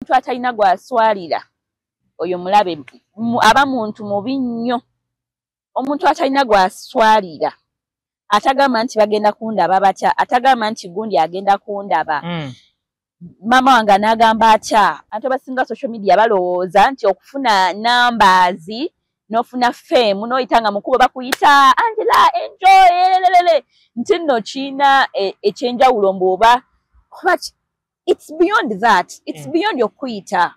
omuntu atalina gwaswalira oyo mulabe aba muntu mubi nnyo. Omuntu atalina gwaswalira atagamba nti bagenda kundaba batya, atagamba nti gundi agenda kundaba. Mama wange n'agamba atya, ate basinga social media balowooza nti okufuna numbers n'ofuna fame n'oyitanga mukubo bakuyita Angela enjoy nti nno kiina ekyenjawulo mbwoba. But it's beyond that. It's beyond okuyita.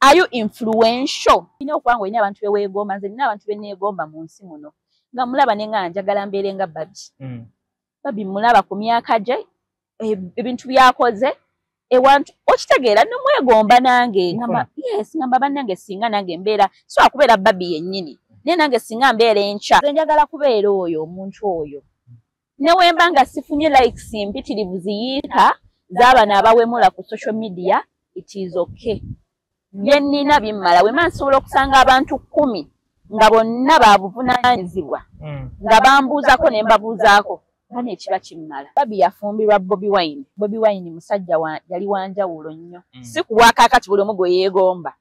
Are you influential? Ina okuba ng'olina abantu beweegomba, nze nina abantu benneegomba mu nsi muno. Nga mulaba ne nga njagala mbeere nga Babi. Babi mulaba ku myaka gye, ebintu byakoze, ewantu okitegeera nomwegomba nange. Yes, ngamba bannange singa nange mbeera, so akubeera Babi yennyini. Naye nange singa mbeera enkya. Nze njagala kubeera oyo omuntu oyo. Ne wemba nga sifunye likes mpitirivu ziyiika z'abana abawemula ku social media, it is okay. Bye nnina bimmala. Wema nsobola okusanga abantu 10 nga bonna babuvunaanyizibwa nga bambuuzako ne mbabuuzaako bane ekiba kimmala. Babi yafumbirwa Bobi Wine. Bobi Wine musajja yali wanjawulo nnyo. Si kulwakakati buli omu gwe yeegomba.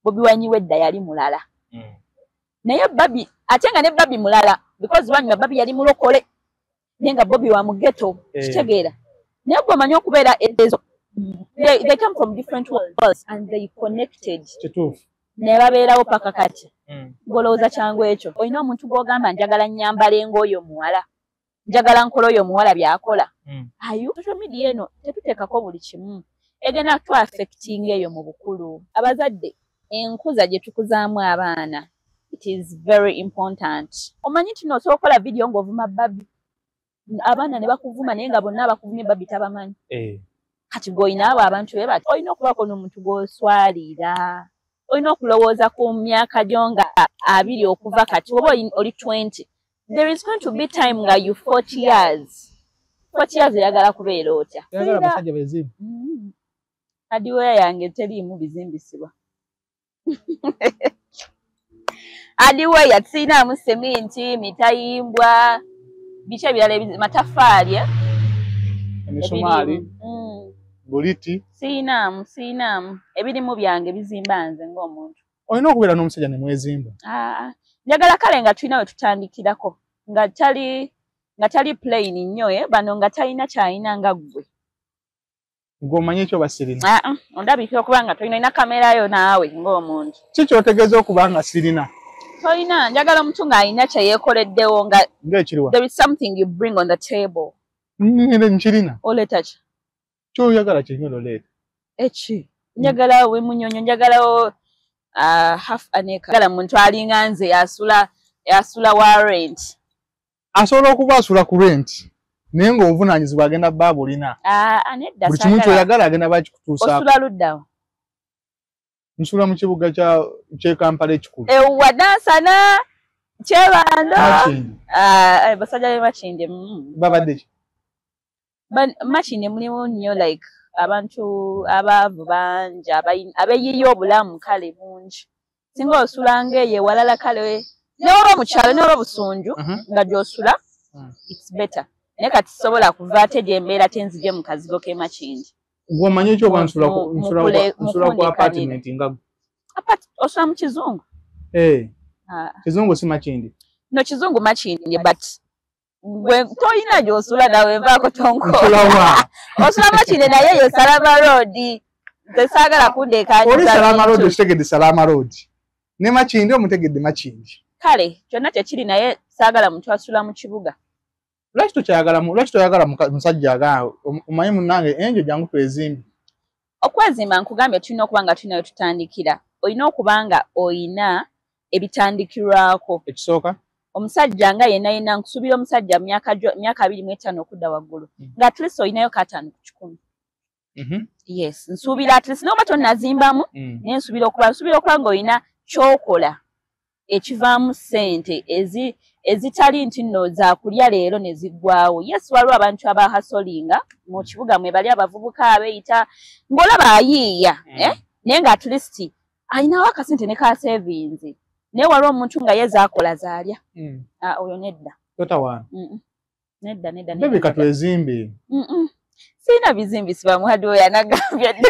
Bobi Wine wedda yali mulala. Naye Babi ate nga ne Babi mulala because banyuma Babi yali mulokole naye nga Bobi wa mugeto kitegeera. Naye gwe omanyi okubeera ezo. They come from different worlds and they connected. Ne babeerawo paka kati. Golowooza kyangu ekyo. Olina omuntu gw'ogamba njagala nnyambala ng'oyo muwala. Njagala nkola oyo muwala byakola. Ayo social media eno tetuteekako buli kimu. Egenda tu affecting eyo mu bukulu. Abazadde enkuza gye tukuzaamu abaana. It is very important. Omanyi nti noosobola okukola video ng'ovuma Babi. Abaana ne bakuvuma naye nga bonna abakuvumye Babi tabamanyi. Kati gw'olina abo abantu be bati olina okubaako n'omuntu gw'oswalira. Olina okulowooza ku myaka gyo nga 20 okuva kati oba oli 20. There is going to be time nga you 40 years. 40 years eyagala kubeera otya. Yagala basajja bezimu. Hardware yange teriimu bizimbisibwa. Hardware tiinaamu seminti, mitayimbwa, biki ebirala mataffaali. Emisumaali. Boliti. Siinaamu. Ebirimu byange bizimba nze ng'omuntu. Olina okubeera n'omusajja ne mwezimba. Njagala kale nga tulina we tutandikirako. Nga tali plain nnyo bano nga talina kyalina nga ggwe. Ng'omanyi ekyo basirina. Ondabikira okuba nga tolina kamera yo naawe ng'omuntu. Ki ky'otegeeza okuba nga sirina? Tolina. Njagala omuntu ng'alina kye yeekoleddewo nga ng'ekiriwa. There is something you bring on the table. Nkirina. Oleeta ki? Ky'oyagala kyenyo loleeta. Eki. Njagala we munyonyo, njagalawo half an acre. Njagala muntu alinga nze yasula wa rent. Asobola okuba asula ku rent. Naye ng'obuvunaanyizibwa agenda bba bulina. Nedda buli kimu ky'oyagala agenda bakikutuusaako. Osula luddawo? Nsula mu kibuga ky'e Kampala ekikulu. Ewwa Nansana, Kyebando. Basajja be Makinde. Babadde ki? Makinde mulimu nnyo like abantu abaavu bangi abeeyiye obulamu kale bungi. Singa osula ng'eyo ewalala kale n'oba mu kyalo n'oba busunju nga gy'osula it's better. Naye kati sobola kuva ate gye mbeera tenzije mu kazigo k'e Makinde. Ng'omanyi ekyo oba nsula ku apartment nga osula mu Kizungu? Kizungu si Makinde? No, Kizungu Makinde but gwe toyina gy'osula nawe nvaako tonko. Osula Makinde naye yo Salama Road. Nze saagala kundeekaanyiza. Oli Salama Road okitegedde Salama Road. Ne Makinde omutegedde Makinde. Kale kyonna tekiri naye saagala muntu asula mu kibuga. Lwaki toyagala musajja agamba omanyi munnange enjo jangu twezimbi? Okwezimba nkugambye tulina okuba nga tulina we tutandikira. Olina okuba nga oyina ebitandikirwako. Ekisooka? Omusajja nga yenna nkusuubira omusajja myaka 25 okudda waggulu. Nga at least olinayo kataano ku 10. Yes, nsuubira at least n'oba tonnazimbamu naye nsuubira okuba ng'olina ky'okola ekivaamu ssente ezitali nti nno za kulya leero ne ziggwawo. Yes, waliwo abantu abahasolinga mu kibuga mwe bali abavubuka abeeyita ng'olaba ayiiya naye nga at least alinawo akasente ne ka savings. Naye waliwo omuntu nga ye zaakola zaalya. Oyo nedda. Totawaana? Nedda. Bebe katwezimbe. Sirina bizimbisibwa mu Hardware yanagambye dda.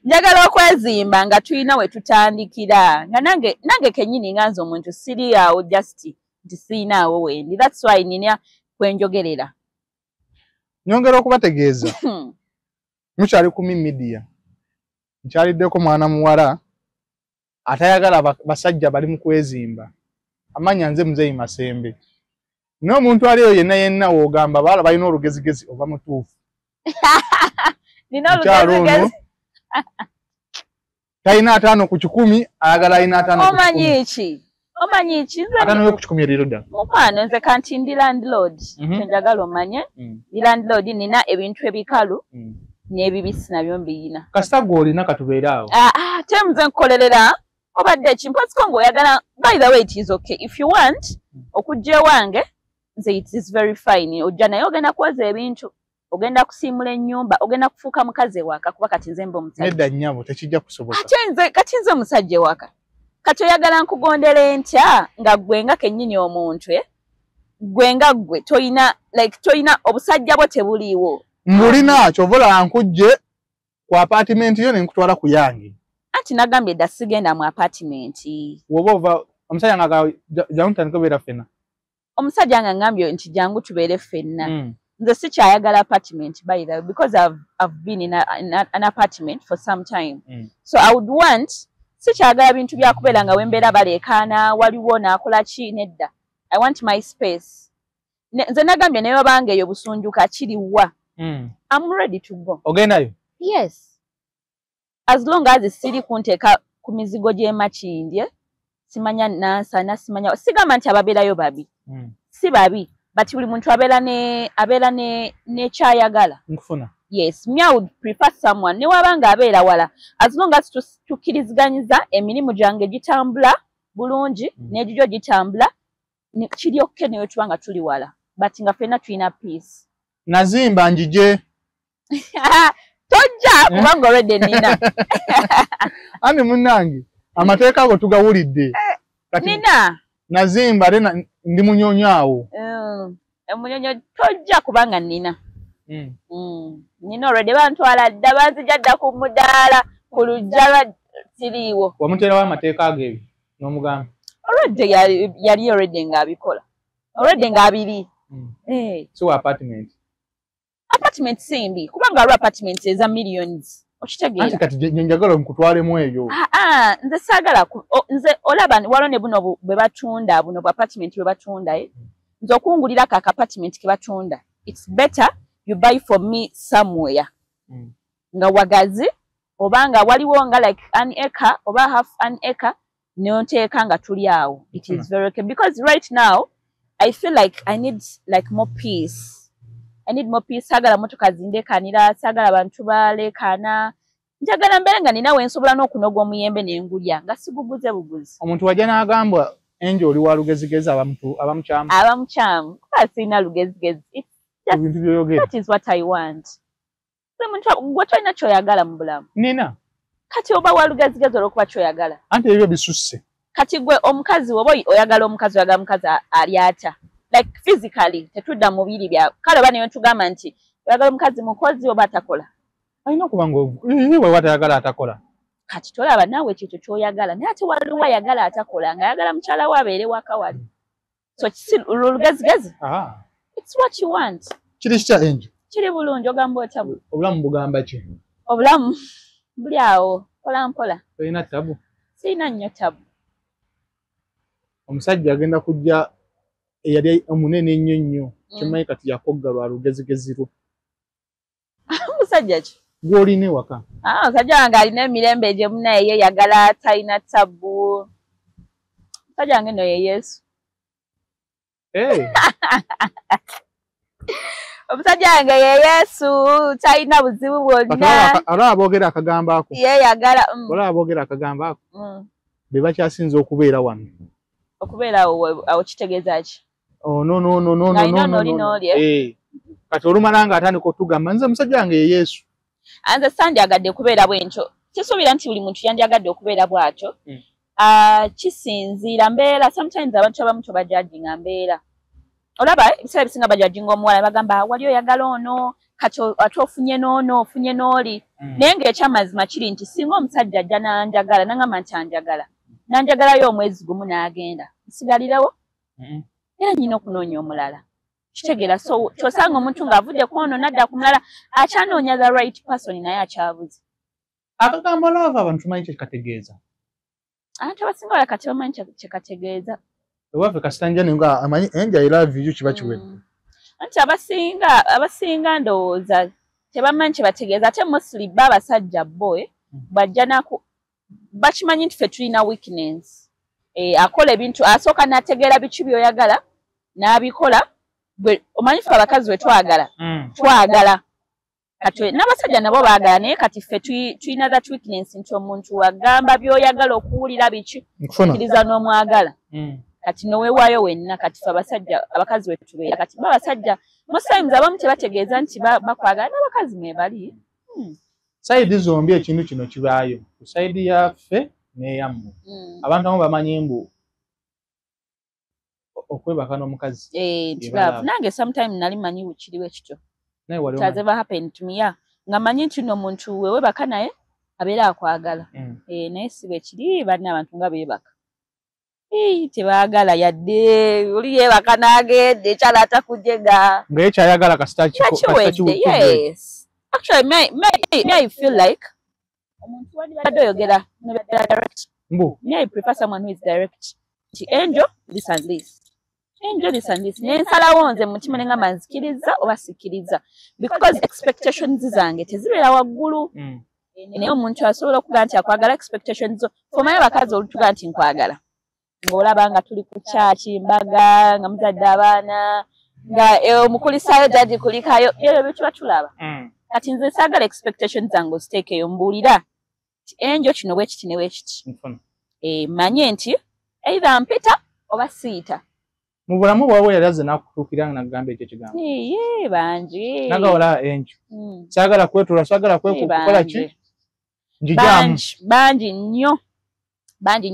njagala okwezimba nga tulina we tutandikira nga nange kenyini nganze omuntu siri awo just nti siinaawo wendi. That's why nina kwenjogerera. Nyongera okubategeeza mukyali ku media nkyaliddeko mwana muwala atayagala basajja bali mu kwezimba amanya nze Muzeeyi Masembe n'omuntu aliyo yenna wogamba bala balina olugezigezi oba mutuufu. Nina olugezigezi Taina 5 ku 10 ayagala ina 5 ku 10. Omanyi ki nze 5 ku 10 eriro dda. Mukwano nze kanti ndi landlord. Njagala omanye ndi landlord nina ebintu ebikalu n'ebibisi nabyo mbiyina. Kasita gw'olina katubeera awo. Temuze nkolerera obadde ekimpasiko ng'oyagala. By the way, it is okay if you want okujja ewange nze it is very fine. Ojja naye ogenda kwoza ebintu, ogenda kusiimula ennyumba, ogenda kufuuka mukazi waka kuba kati nze mba omusajja. Nedda nnyabo tekijja kusoboka. Kati nze omusajja waka. Kati oyagala nkugondere ntya nga gwe nga kennyini omuntu gwe nga gwe toyina obusajja bwo tebuliiwo. Mbulina kyovola nkujje ku apartment yo ne nkutwala ku yange. Anti nagambye dda sigenda mu apartment. Woba ova omusajja nga jangu tutandike beera ffenna. Omusajja nga ngambye nti jangu tubeere ffenna. Nze sikyayagala apartment by the way because I've been in an apartment for some time. So I would want sikyagala bintu bya kubeera nga wembeera baleekaana waliwo naakola ki nedda. I want my space. Nze nagambye naye obanga eyo busunjuka kiriwa. I'm ready to go. Ogendayo? Yes. As long as siri kunteeka ku mizigo gy'emakindye simanya nansana simanya sigamba nti ababeerayo babi. Si babi but buli muntu abeera ne kyayagala. Nkufuna. Yes, me I would prefer someone ne wabanga abeera wala as long as tukiriziganyiza emirimu gyange gitambula bulungi n'egyo gitambula kiri okay neyo tubanga tuli wala but nga ffenna tulina peace. Nazimba njije. Tojja kubanga already nina. Ani munnange amateeka ago tugawulidde. Nina. Nazimba ate ndi munyonyo awo. Munyonyo tojja kubanga nina. Nina already bantwala dda banzija dda ku mudaala ku lujja siriiwo. Wamuteerawo amateeka ageebi n'omugamba. Already yali already ng'abikola. Already ng'abiri. So apartment. Apartment simbi kubanga alwa apartment eza millions. Okitegeera. Ati kati njagala nkutwalemu eyo. Nze saagala nze olaba walone buno bwe batunda buno bu apartment bwe batunda nze okungulira ka apartment ke batunda. It's better you buy for me somewhere. Nga wagazi obanga waliwo nga like an acre oba half an acre neonteeka nga tuli awo. It is very okay because right now I feel like I need like more peace. I need more peace. Sagala motoka zindekanira, sagala bantu balekana. Njagala mbere nga nina wensobola n'okunoga omuyembe n'engulya nga siguguze buguzi. Omuntu wajja n'agamba Angel oli wa lugezigezi abamukyamu. Abamukyamu. Kuba sina lugezigezi. Ebintu by'oyogera. That is what I want. Gwe tolina ky'oyagala mu bulamu. Nina. Kati oba wa lugezigezi olw'okuba ky'oyagala. Anti ebyo bisusse. Kati gwe omukazi woba oyagala omukazi ali ata. Like physically tetudda mubiri bya kale bane yotugamba nti oyagala omukazi mukozi oba atakola. Alina kubanga wewe watayagala atakola. Kati tolaba naawe ekyo ky'oyagala naye ate waliwo ayagala atakola nga ayagala mukyala we abeere waka wali. So lugezigezi. It's what you want. Kiri kya Angel. Kiri bulungi ogamba otabu. Obulamu bugamba ki? Obulamu buli awo mpola mpola. Olina tabu? Sina nnyo tabu. Omusajja agenda kujja eyali omunene ennyo nnyo kimanyi kati yakogga lwa lugezigezi lwo. Omusajja ki? Gw'olina ewaka. Omusajja wange alina emirembe gye munaye yeeyagala talina tabu. Omusajja wange nno ye Yesu. Omusajja wange ye Yesu talina buzibu bwonna. Olaba boogera akagambo ako. Yeeyagala. Olaba boogera akagambo ako. Be bakyasinza okubeera wano. Okubeera awo kitegeeza ki? Oh no. Kati olumala nga atandika otugamba nze musajja wange ye Yesu. Anze sandyagadde kubeera bwentyo. Kisuubira nti buli muntu yandyagadde okubeera bw'atyo. Kisinziira mbeera sometimes abantu abamu tobajajinga mbeera. Olaba ebiseera bisinga bajajinga omuwala bagamba wali oyagala ono kati ate ofunye n'ono ofunye n'oli naye ng'ekyamazima kiri nti singa omusajja ajja n'anjagala n'angamba nti anjagala n'anjagalayo omwezi gumu n'agenda nsigalirewo era nyina okunoonya omulala kitegeera so kyosanga omuntu ng'avudde ku ono n'adda ku mulala akyanoonya the right person naye akyabuze akagambo lava abantu tumanyi kyekategeeza abantu abasinga wala kati bamanyi kyekategeeza ewaffe kasitanjani nga amanyi enja I love you kiba kiwedde anti abasinga ndowooza tebamanyi kyebategeeza ate mostly baabasajja boy bajja naku bakimanyi nti ffe tulina weakness akola ebintu asooka n'ategeera biki by'oyagala n'abikola omanyi ffe abakazi bwe twagala kati n'abasajja nabo baagala naye kati ffe tulina that weakness nti omuntu wagamba by'oyagala okuwulira biki kkiriza n'omwagala kati nowewaayo wenna kati ffe abasajja abakazi bwe tubeera kati babasajja most times abamu tebategeeza nti bakwagala n'abakazi mwebali sayidi zombi ekintu kino kibaayo ku sayidi yaffe n'eyammwe abantu abamu bamanyi mbu okwebaka n'omukazi kibaavu nange sometime nali manyi kiriwo ekityo it has ever happened to me nga manyi nti n'omuntu wewebaka naye abeera akwagala naye si bwe kiri balina abantu nga beebaka tebaagala yadde oli yeebaka n'agende ekyala atakujega ngaye kyayagala kasitakiwedde yes actually may I feel like omuntu wadde oyogera direct may I prefer someone who is direct Angel this and this Angel this and this nensalawo nze mutima nenga manzikiriza oba sikiriza because expectations zange tezibeera waggulu naye omuntu asobola okugaa nti akwagala expectations zo fomayo abakazi olutugaa nti nkwagala ng'olaba nga tuli ku kyaki mbaga nga muzadde abaana nga omukulisaayo dadi kulikayo ebyo byo tuba tulaba kati nze saagala expectations zange oziteekeyo mbuulira ti enjo kino bwe kiti ne bwe kiti manye nti either mpita oba siita mu bulamu bwabwe yali azze n'akutuukira n'agamba ekyo kigambo bangi nagawola enjo saagala kwetula saagala kwekukola ki njijaamu bangi nnyo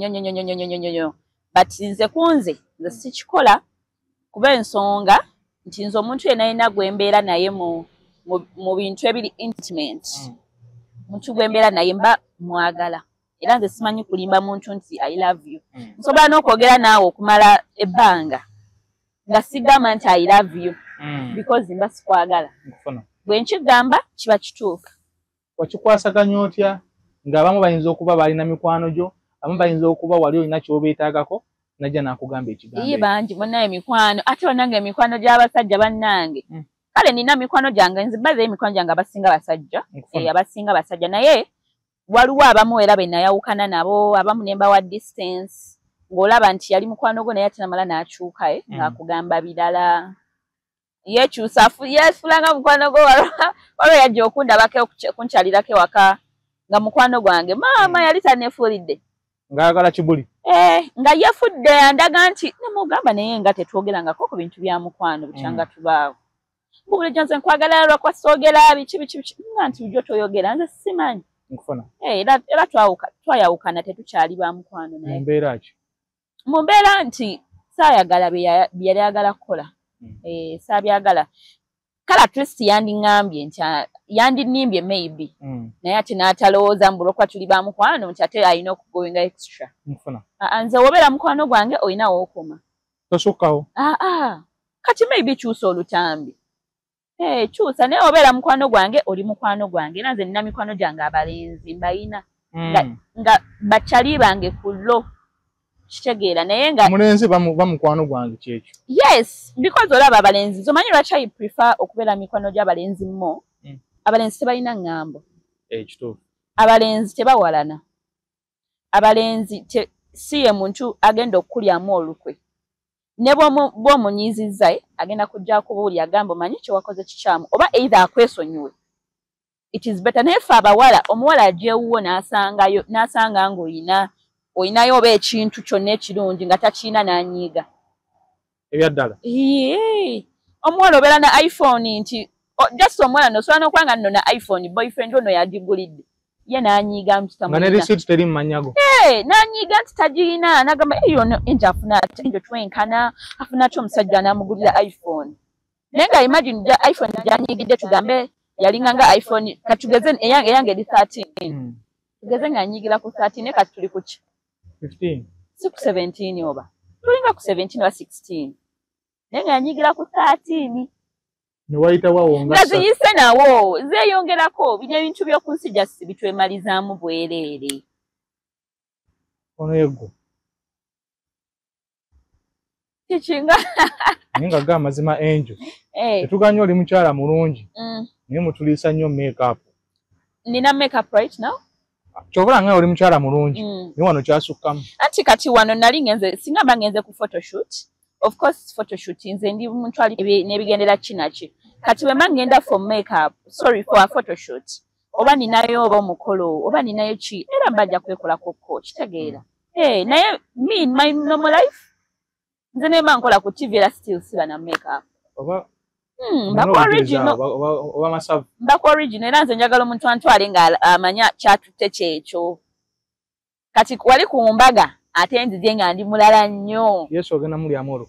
nnyo but nze kunze nze sikikola kuba ensonga nti nze omuntu yenna yenna gwembeera naye mu bintu ebiri intimate omuntu gwembeera naye mba mwagala era nze simanyi kulimba muntu nti I love you nsobola n'okwogera naawe okumala ebbanga nga sigamba nti I love you because mba sikwagala bwe nkigamba kiba kituuka wakikwasaganya otya ng'abamu bayinza okuba balina mikwano gyo abamu bayinza okuba wali olina ky'obeetaagako najja n'akugamba ekigambo iye bangi bonna emikwano ate onange emikwano gy'abasajja bannange kale nina mikwano gyange nzibaze emikwano gyange abasinga basajja naye waliwo abamu era be nayawukana nabo abamu ne mbawa distance ng'olaba nti yali mukwano gwo naye ate namala n'akyuka ng'akugamba birala yeekyusa yeefulanga mukwano gwo waliwo yajja okundabako kunkyalirako ewaka nga mukwano gwange maama yali taneefuulidde ngaagala kibuli nga yefudde andaga nti nemugamba naye nga tetwogerangako ku bintu bya mukwano bikyanga tubaawo bubulijjo nze nkwagala lwakwa soogera biki nga nti bujjo toyogera nze simanyi era twayawukana tetukyali ba mukwano naye mu mbeera nti saayagala bye yali ayagala kukola saabyagala kale at least yandiŋŋambye nti yandinimbye maybe naye ate n'atalowooza mbulokwa tuli ba mukwano nti ate alina okugoinga extra nze wobeera mukwano gwange olina wookoma tosukkawo kati maybe kyusa olutambi kyusa naye obeera mukwano gwange oli mukwano gwange era nze nina mikwano gyange abalenzi mbayina nga bakyali bange ku lo kitegeera naye nga omulenzi bamukwano gwange kyekyo yes because olaba abalenzi zomanyi lwaki I prefer okubeera mikwano gy'abalenzi mo abalenzi tebalina ŋŋambo ekituufu abalenzi tebawalana abalenzi si ye muntu agenda okukulyamu olukwe ne bw'omunyiizizza agenda kujja kubuuli agamba omanyi kyewakoze kikyamu oba either akwesonyiwe it is better naye ffe abawala omuwala agyewuwo n'asanga ng'olinayo oba ekintu kyonna ekirungi nga takiina n'anyiiga ebyaddala omuwala obeera na iPhone nti just omuwala nosobola n'okwanga nno na iPhone boyfriend ono yagigulidde ye n'anyiiga nti nga ne receipt teri mu mannyago n'anyiiga nti tagiina n'agamba eyo enja afuna enjo twenkana afuna ki omusajja n'amugulira iPhone Nenga imagine ja iPhone janyigidde tugambe yalinganga iPhone katugeze eyange di 13. Tugeze nga nyigira ku 13 kati tuli ku 15. Si ku 17 oba. Tulinga ku 17 wa 16. Nenga nyigira ku 13. Ne wayita wawo nga ngazi yise nawo zeyongerako bijja bintu byokunsi just bitwemalizaamu bwerere. Ono yego. Kichinga. Ninga ga mazima Angel. Tetuganya oli mukyala mulungi. Naye mutulisa nnyo makeup. Nina makeup right now? Kyobula nga oli mukyala mulungi. Ni wano kyasukkamu. Anti kati wano nali ngenze singa bangenze ku photoshoot. Of course photoshoot nze ndi muntu ali nebigendera kinaki. Kati we mangenda for makeup, sorry for a photoshoot. Oba ninayo oba omukolo, oba ninayo ki era mbajja kwekola kokko kitegeera. Naye me in my normal life nze ne mankola ku TV era still siba na makeup. Oba Mbako original. Oba masavu. Mbako original era nze njagala omuntu antwale nga amanya kyatutte kyekyo. Kati wali ku mbaga ate nzije nga ndi mulala nnyo. Yesu ogenda muli amoro.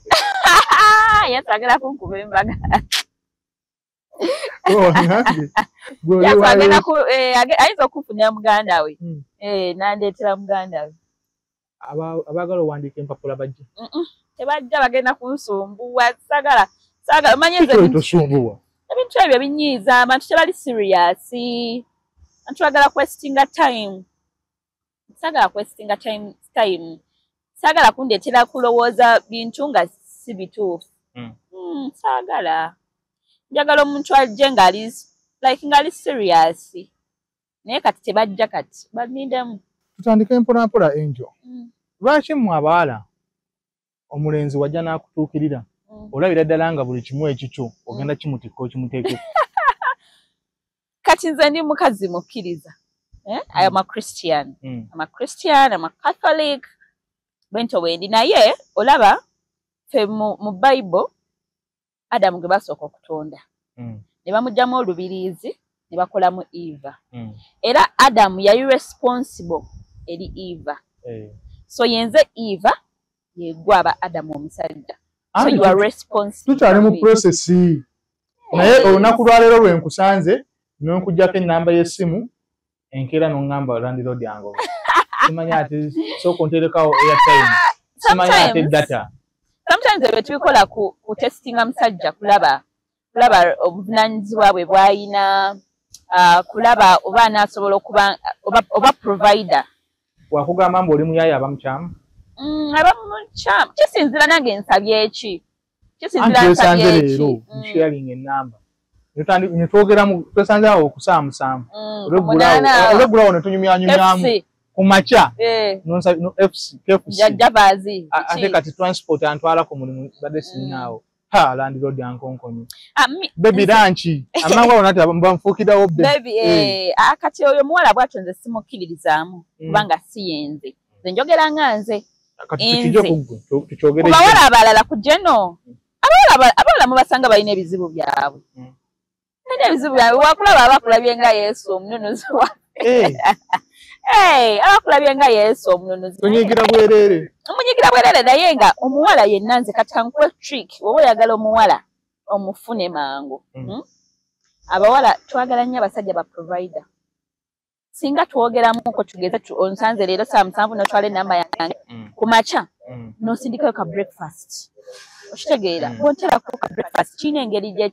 Yesu agala kunkuba embaga. Ayinza okufunira muganda we. Nandeetera muganda we. Abagala owandiika empapula bajja. Tebajja bagenda kunsumbuwa. Sagala manye nze ebintu ebyo binyiiza abantu tebali serious. Abantu bagala kwestinga time. Sagala kwestinga time. Sagala kundeetera kulowooza bintu nga si bituufu. Sagala. Njagala omuntu ajje ngali serious. Naye kati tebajja kati. Banindemu. Tutandika empolampola Angel. Lwaki mmwe abawala omulenzi wajja n'akutuukirira? Olabira ddala nga buli kimu ekikyo ogenda kimutikka okimuteekeko. Kati nze ndi mukazi mukkiriza. I am a Christian. I'm a Christian, I'm a Catholic. Bwento wendi naye olaba fe mu Bible Adamu gwe basooka okutonda. Ne bamugyamu olubiriizi ne bakolamu Eva. Era Adamu yali responsible eri Eva. So yenze Eva yegwaba Adamu omusajja. So you are responsible. Tutali mu process. Naye olunaku lwaleero lwe nkusanze n'onkuggyako ennamba y'essimu enkeera n'ongamba landlord yange. Simanya ate sooka onterekawo airtime. Simanya ate data. Sometimes we tubikola ku testinga musajja kulaba obuvunaanyizibwa bwe bwayina, kulaba oba anaasobola okuba oba provider. Wakugamba mbu oli muyaaye aba mukyamu? Aba mukyamu. Kisinzira nange nsabye eki. Kisinzira nsabye eki. Leero sharing ennamba. Netwogeramu twesanze awo ku 7. Olwegulawo ne tunyumyanyumyamu. Kumacha no FC Javazi ate kati transport antwala ku mulimu badde sinaawo landlord yankonkonyo baby ranchi amangwa onati bamfukirawo baby kati oyo muwala bwatyo nze simukkiririzaamu kubanga siyenze nze njogera nga nze kati tukyogere kubawala abalala ku jeno abawala mubasanga balina ebizibu byabwe ebizibu byabwe wakulaba abakulabye nga Yesu omununuzi waffe abakulabye nga Yesu omununuzi. Onyigira bwerere. Omunyigira bwerere naye nga omuwala yenna nze kati kankuwe trick wowe oyagala omuwala omufune mangu. Abawala twagala nnyo abasajja ba provider. Singa twogeramuko tugeze onsanze leero 7 n'otwala ennamba yange ku makya n'osindikayo ka breakfast. Okitegeera bonterako ka breakfast kiina engeri gye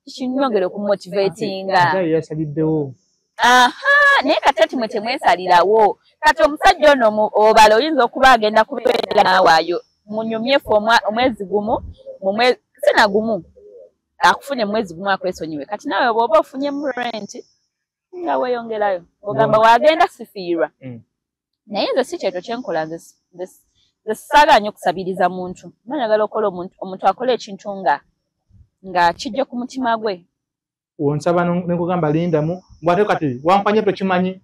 kinyongera okumotivatinga. Yasaliddewo. Naye kati ati mwe temwesalirawo. Kati omusajja ono obala oyinza okuba agenda kubeera naawaayo munyumyefu omwezi gumu sena gumu akufune mwezi gumu akwesonyiwe. Kati naawe bw'oba ofunye mu rent nga weeyongerayo ogamba waagenda sifiirwa. Naye nze si kyekyo kyenkola nze saagaanye okusabiriza muntu. Manyagala okola omuntu akola ekintu nga kijja ku mutima gwe. Wonsaba nekugamba lindamu bwate kati wampanye tokimanyi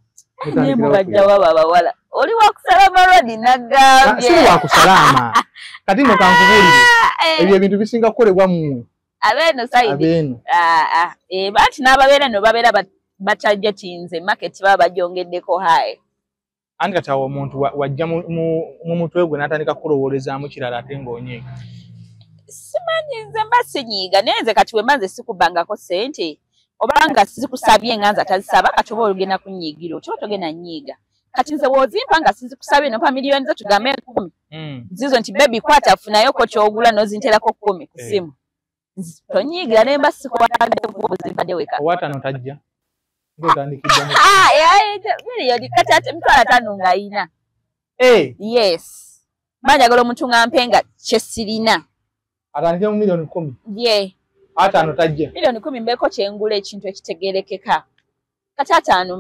nebubajja waba abawala oli wakusala marodi nagambye si wakusalama kati ngo kankubulire ebyo ebintu bisinga kukolebwa mu abeno saidi banti n'ababeera no babeera batargetinze market baba bajongeddeko hayi anti kati awo omuntu wajja mu mutwe gwe n'atandika kulowoolezaamu kirala ate ng'onyeega simanyi nze mba sinyiiga naye nze kati wembanze sikubangako ssente obanga sizikusabye nga nze atazisaba kati oba olugenda kunyiigira okiba togenda nyiiga kati nze wozimpa nga sizikusabye nompa miliyoni zo tugambe 10 zizo nti bebi kwata funayoko kyogula nozinterako 10 ku simu tonyiigira naye mba sikwatagde buzimpadde weka owatano tajja ngotandikidde miliyoni kati ate mitwalo 5 nga ayina yes manjagala omuntu ngampenga kyesirina atandike mu miliyoni 10 ye atano tajja miliyoni 10 mbeko kyengula ekintu ekitegerekeka kati atano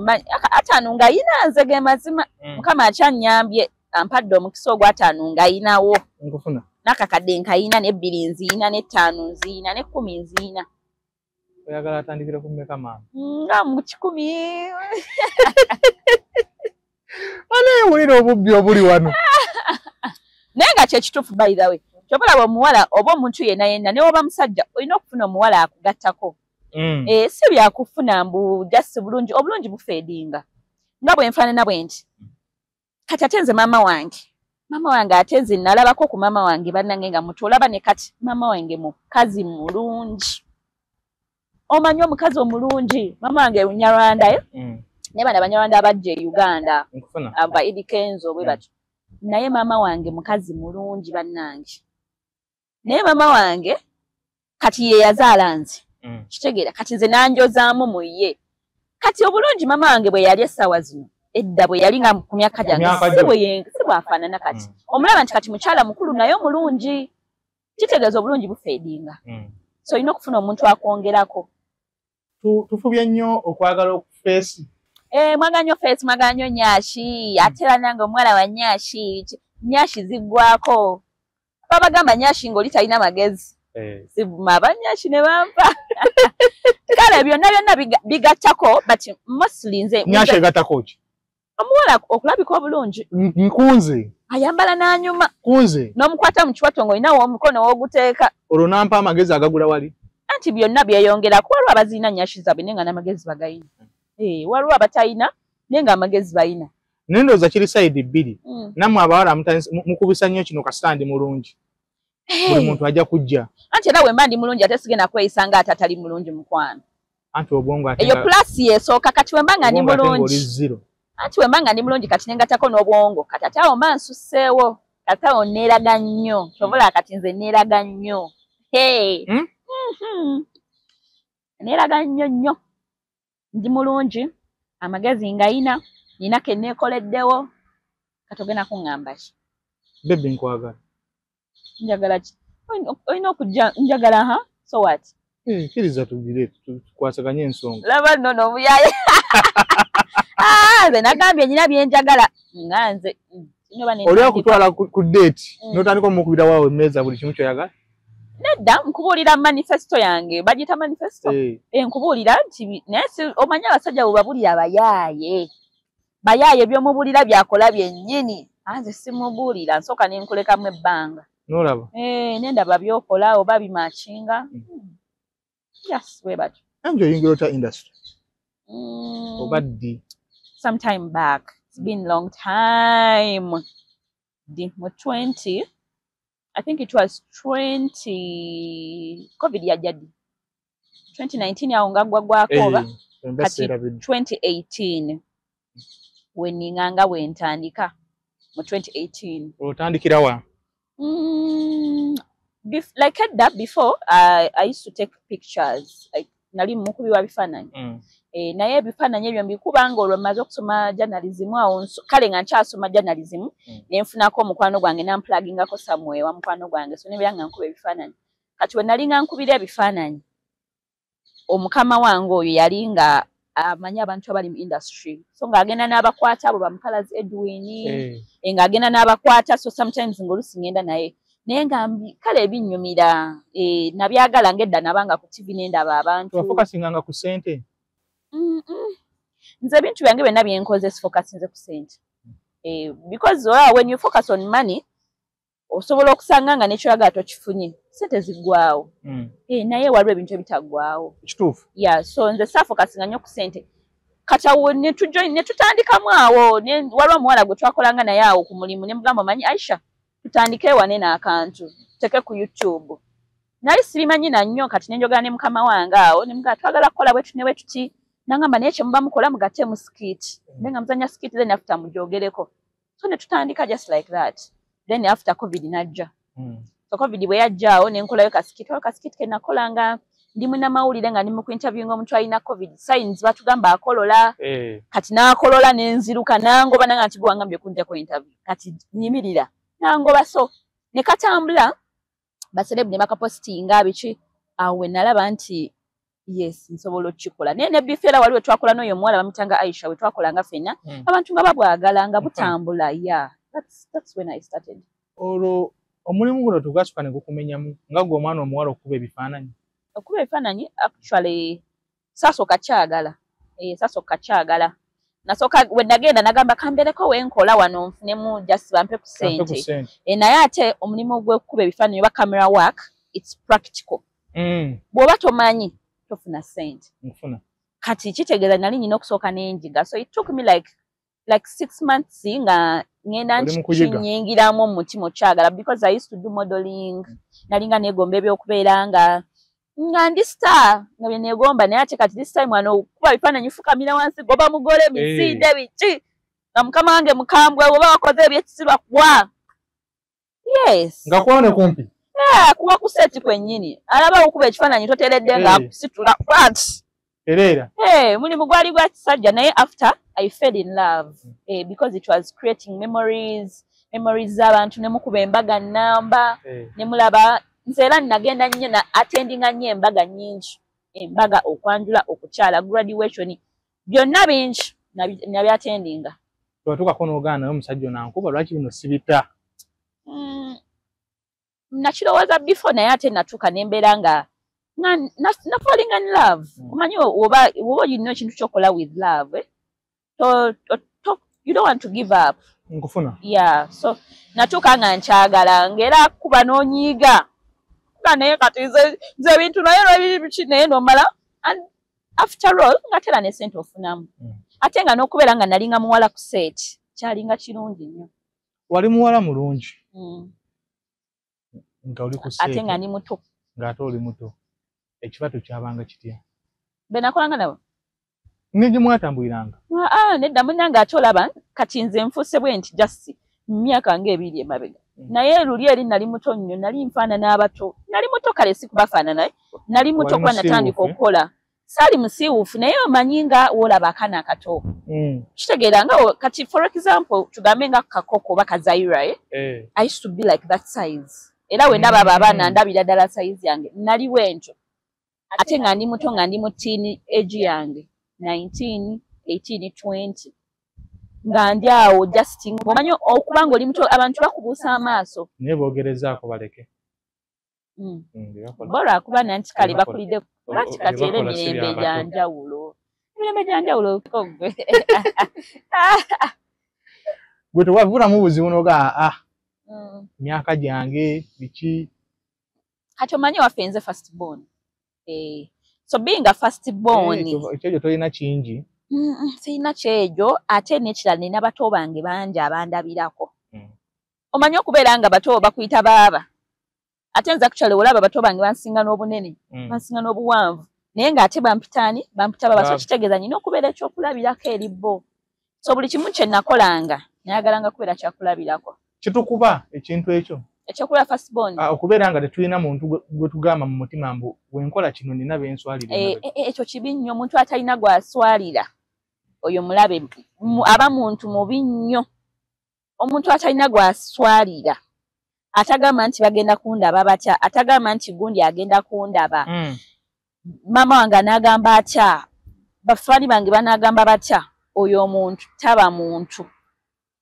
nga ayina nze ge mazima mukama akyanyambye ampadde omukisa ogwo atano nga ayinawo nkufuna nakakadde nkayina ne 2 nziina ne 5 nziina ne 10 nziina oyagala atandikire ku mmeka maama nga mu 10 wulira obubbi obuli wano naye nga kyekituufu by the way kyobalaba omuwala oba omuntu yenna ne woba musajja olina okufuna omuwala akugattako si byakufuna mbu jasi bulungi obulungi bufeedinga nga bwe nfaanana bwe nti kati ate nze maama wange ate nze nalabako ku maama wange bannange nga muto olaba ne kati maama wange mukazi mulungi omanyi omukazi omulungi maama wange Munyarwanda naye bana Banyarwanda abajja e Uganda aba Eddy Kenzo bwe batyo naye maama wange mukazi mulungi bannange naye maama wange kati ye yazaala nze kitegeera kati nze nanjozaamu mu ye kati obulungi maama wange bwe yali essaawa zino edda bwe yali nga ku myaka gyange si bwafaanana kati omulaba nti kati mukyala mukulu naye omulungi kitegeeza obulungi bufeedinga so olina okufuna omuntu akwongerako tufubye nnyo okwagala okufeesi mwagala nnyo feesi mwagala nnyo nnyashi ate era nange omuwala wa nnyashi ziggwako babagamba nnyashi ng'oli talina magezi sibuma abannyashi ne bampa kale byonna bigattako but mostly nze nnyashi egattako ki omuwala okulabika obulungi nkunze ayambala n'anyuma kunze n'omukwata mu kiwato ng'olinawo omukono w'oguteeka olwo nampa amagezi agagula wali anti byonna byeyongerako waliwo abaziina nnyashi zaabwe naye nga n'amagezi bagayina waliwo abatalina naye nga amagezi bayina nendooza kiri sayidi bbiri nammwe abawala mukubisa nnyo kino kasitandi mulungi buli muntu ajja kujja anti era wemba ndi mulungi ate sigenda kweyisa nga ate atali mulungi mukwano anti obwongo ate eyo pulasi yesooka kati wemba nga ndi mulungi anti wemba nga ndi mulungi kati nengatako n'obwongo kati ate awo mba nsusseewo kati awo neeraga nnyo kyobola kati nze neeraga nnyo neeraga nnyo ndi mulungi amagezi ngayina nina kenneekoleddewo kati ogenda kuŋŋamba ki bebi nkwagala njagala ki olina okujja njagala so what kiriza tugire tukwasaganye ensonga laba nno n'obuyaye nze nagambye nyina byenjagala nga nze oli akutwala ku deeti n'otandika omukubira waawe emmeeza buli kimu kyoyagala nedda nkubuulira manifesto yange bagiyita manifesto nkubuulira nti naye omanyi abasajja bwe babuulira bayaaye by'omubuulira byakola byennyini anze simubuulira nsooka nenkulekamu ebbanga nolaba nendaba byokola oba bimakinga yes bwe batyo anjo oyingira otya industry oba ddi sometime back it's been long time di mu 20 I think it was 20 COVID yajja ddi 2019 awo nga gwaggwako oba kati 2018 weninganga wentandika mu 2018 otandikira wa like that before I used to take pictures like nali mukubi wa bifaananyi naye ebifaananyi ebyo mbikubanga olwo maze okusoma journalism awo kale nga nkyasoma journalism nenfunako omukwano gwange namplugingako somewhere wa mukwano gwange so nebeera nga nkuba ebifaananyi kati we nali nga nkubira ebifaananyi omukama wange oyo yali nga amanyi abantu abali mu industry so ng'agenda n'abakwata abo bamukalazi Edwin ng'agenda n'abakwata so sometimes ng'olusi ngenda naye nga kale ebinnyumira nabyagala ng'edda nabanga ku TV nendaba abantu wafokasinganga ku ssente nze ebintu byange byonna byenkoze sifokasinze ku ssente because when you focus on money osobola okusanga nga nekyoyagala tokifunye ssente ziggwawo naye waliwo ebintu ebitaggwawo kituufu so nze saafokasinga nnyo ku ssente kati awo ne tutandikamu awo waliwo omuwala gwe twakolanga naye awo ku mulimu ne mugamba manyi Aisha tutandike wane n'akantu teke ku YouTube nali sibimanyi na nnyo kati nenjogera ne mukama wange awo ne mugaa twagala kukola bwetu ne bwetuti nangamba naye kye muba mukola mugatte mu skit nenga muzanya skit then after mujogereko so ne tutandika just like that then after covid najja so covid bwe yajjaawo ne nkolayo kaskit ke nakolanga ndi muna mawulire nga ndi mu interview ng'omuntu alina covid signs batugamba akolola kati n'akolola n'enziruka nangoba nanga nti gwangambye kunjako interview kati nyimirira nangoba so ne katambula baseleb ne bakapostinga biki awo we nalaba nti yes nsobola okikola naye ne bifeera waliwo twakola n'oyo muwala bamutanga Aisha we twakolanga ffenna abantu nga babwagala nga butambula yeah that's when I started. Olwo omulimu guno tugasuka ne gukumenyamu nga gwe omwana omuwala okuba ebifaananyi actually sasooka kyagala nasooka we nagenda nagamba kambereko wenkola wano nfunemu just bampe ku ssente naye ate omulimu gw'okukuba ebifaananyi oba camera work it's practical bw'oba tomanyi tofuna ssente kati kitegeeza nali nyina okusooka n'enjiga so it took me like 6 months nga ngenda nkinyingiramu omutima okyagala because I used to do modeling nalinga neegomba ebyokubeera nga ndi star nga bye neegomba naye ate kati this time wano kuba bifaananyi fukamira wansi goba mugole misinde biki nga mukama wange mukambwe oba wakoze ebyekisirwa kuwa yes nga kuwane kumpi kuwa ku seti kwennyini alaba okuba ekifaananyi toteredde nga akusitula flat erera mulimu gwali gwa kisajja naye after I fell in love because it was creating memories z'abantu ne mukuba embaga nnamba ne mulaba nze era nagenda nnyo na attendinga nnyo embaga nnyingi embaga okwanjula okukyala graduation byonna bingi nabyattendinga twatuukako n'ogaana naye omusajja onankuba lwaki bino sibita nakirowooza before naye ate natuuka nembeera nga na falling in love omanyi oba olina ekintu kyokola with love you don't want to give up nkufuna yeah so natuuka nga nkyagala ng'era kuba n'onyiiga kuba naye kati nze ebintu naye lwebiki naye nomala and after all ngatera ne sente ofunamu ate nga n'okubeera nga nalinga muwala ku seeti kyalinga kirungi nnyo wali muwala mulungi nga oli ku seeti ate nga ni muto ng'ate oli muto ekibatu kyabanga kitya be nakolanga nabo nigi mwatambuliranga nedda munnange ate olaba kati nze nfuuse bwe nti just myaka ng'ebiri emabega naye luli eri nali muto nnyo nali nfaana n'abato nali muto kale si kubafaanana nali muto kuba natandika okukola saali musiiwuufu naye omanyi nga woolaba akaana akato kitegeera nga kati for example tugambe nga kakoko oba kazaira I used to be like that size era we ndaba abo abaana ndabira ddala size yange naliwo entyo ate nga ndi muto nga ndi mu teen age yange 19, 18, 20 nga ndi awo just omanyi okuba nga oli muto abantu bakubuusa amaaso naye boogerezaako baleke bora kuba nanti kale bakulidde lwaki kati era emirembe gyanjawulo gwe tewavulamu buzibu noga myaka gyange biki kati omanyi waffe nze first born so being a first born ekyo tolina kingi sirina kyejo ate n'ekirala nina bato bange bangi abandabirako omanyi okubeera nga bato bakuyita baaba ate nza kukyala olaba bato bange bansinga n'obunene bansinga n'obuwanvu naye ng'ate bampitaani bampita baba so kitegeeza nina okubeera ekyokulabirako eri bo so buli kimu kye nakolanga nayagalanga kubeera kyakulabirako kitukuba ekintu ekyo ekyokubeera first born okubeera nga tetulina muntu gwe tugamba mu mutima mbu wenkola kino nina benswalira ekyo kibi nnyo omuntu atalina gw'aswalira oyo mulabe aba muntu mubi nnyo omuntu atalina gw'aswalira atagamba nti bagenda kundaba batya atagamba nti gundi agenda kundaba mama wange anagamba atya bafaani bange banagamba batya oyo omuntu taba muntu